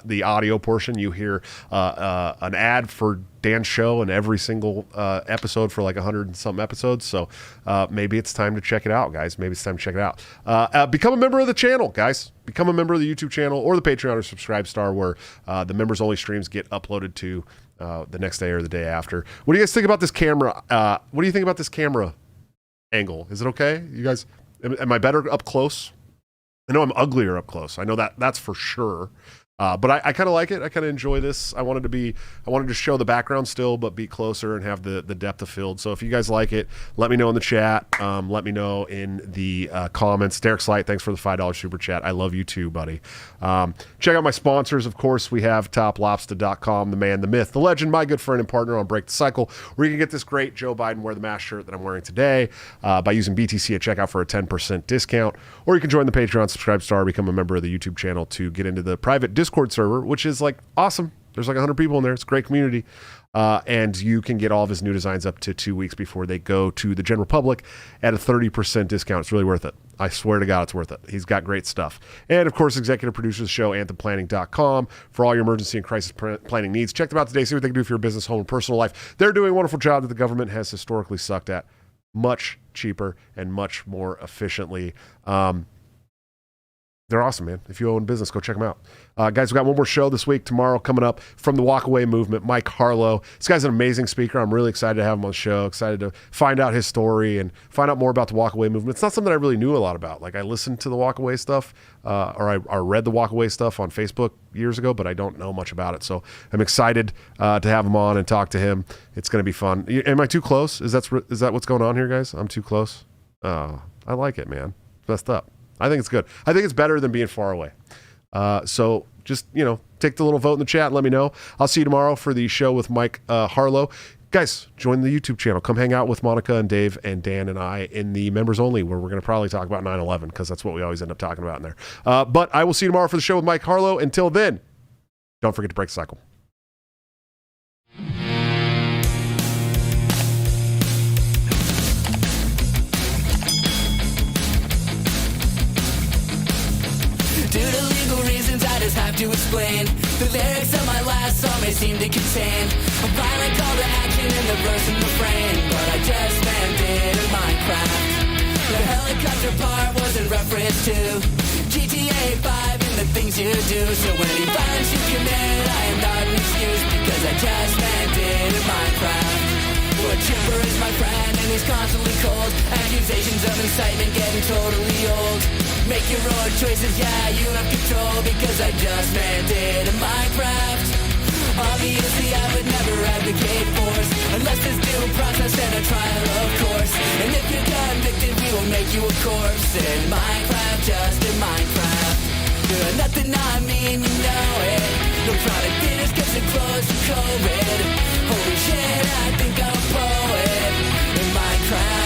the audio portion, you hear an ad for Dan's show in every single episode for like 100 and something episodes. So maybe it's time to check it out, guys. Maybe it's time to check it out. Become a member of the channel, guys. Become a member of the YouTube channel or the Patreon or Subscribe Star, where the members only streams get uploaded to the next day or the day after. What do you guys think about this camera? What do you think about this camera angle? Is it okay? You guys, am I better up close? I know I'm uglier up close. I know that's for sure. But I kind of like it. I kind of enjoy this. I wanted to show the background still, but be closer and have the depth of field. So if you guys like it, let me know in the chat. Let me know in the comments. Derek Slight, thanks for the $5 super chat. I love you too, buddy. Check out my sponsors. Of course, we have toplobster.com, the man, the myth, the legend, my good friend and partner on Break the Cycle, where you can get this great Joe Biden Wear the Mask shirt that I'm wearing today by using BTC at checkout for a 10% discount. Or you can join the Patreon, Subscribe Star, become a member of the YouTube channel to get into the private Discord server, which is like awesome. There's like 100 people in there. It's a great community. And you can get all of his new designs up to 2 weeks before they go to the general public at a 30% discount. It's really worth it. I swear to God, it's worth it. He's got great stuff. And of course, executive producer of the show, anthemplanning.com, for all your emergency and crisis planning needs. Check them out today. See what they can do for your business, home, and personal life. They're doing a wonderful job that the government has historically sucked at. Much cheaper and much more efficiently. They're awesome, man. If you own a business, go check them out. Guys, we got one more show this week. Tomorrow coming up from the Walkaway Movement, Mike Harlow. This guy's an amazing speaker. I'm really excited to have him on the show. Excited to find out his story and find out more about the Walkaway Movement. It's not something I really knew a lot about. Like I listened to the Walkaway stuff, or I read the Walkaway stuff on Facebook years ago, but I don't know much about it. So I'm excited to have him on and talk to him. It's going to be fun. Am I too close? Is that what's going on here, guys? I'm too close? Oh, I like it, man. It's messed up. I think it's good. I think it's better than being far away. So just, take the little vote in the chat and let me know. I'll see you tomorrow for the show with Mike Harlow. Guys, join the YouTube channel. Come hang out with Monica and Dave and Dan and I in the members only, where we're going to probably talk about 9/11, because that's what we always end up talking about in there. But I will see you tomorrow for the show with Mike Harlow. Until then, don't forget to break the cycle. Due to legal reasons, I just have to explain. The lyrics of my last song may seem to contain a violent call to action in the verse and refrain, but I just meant it in Minecraft. The helicopter part was in reference to GTA 5 and the things you do. So any violence you commit, I am not an excuse, because I just meant it in Minecraft. But Chipper is my friend and he's constantly cold. Accusations of incitement getting totally old. Make your own choices, yeah, you have control, because I just meant it in Minecraft. Obviously I would never advocate force, unless there's due process and a trial, of course. And if you're convicted, we will make you a corpse in Minecraft, just in Minecraft. Nothing I mean, you know it. No product dinners, get so close to COVID. Holy shit, I think I'm a poet in Minecraft.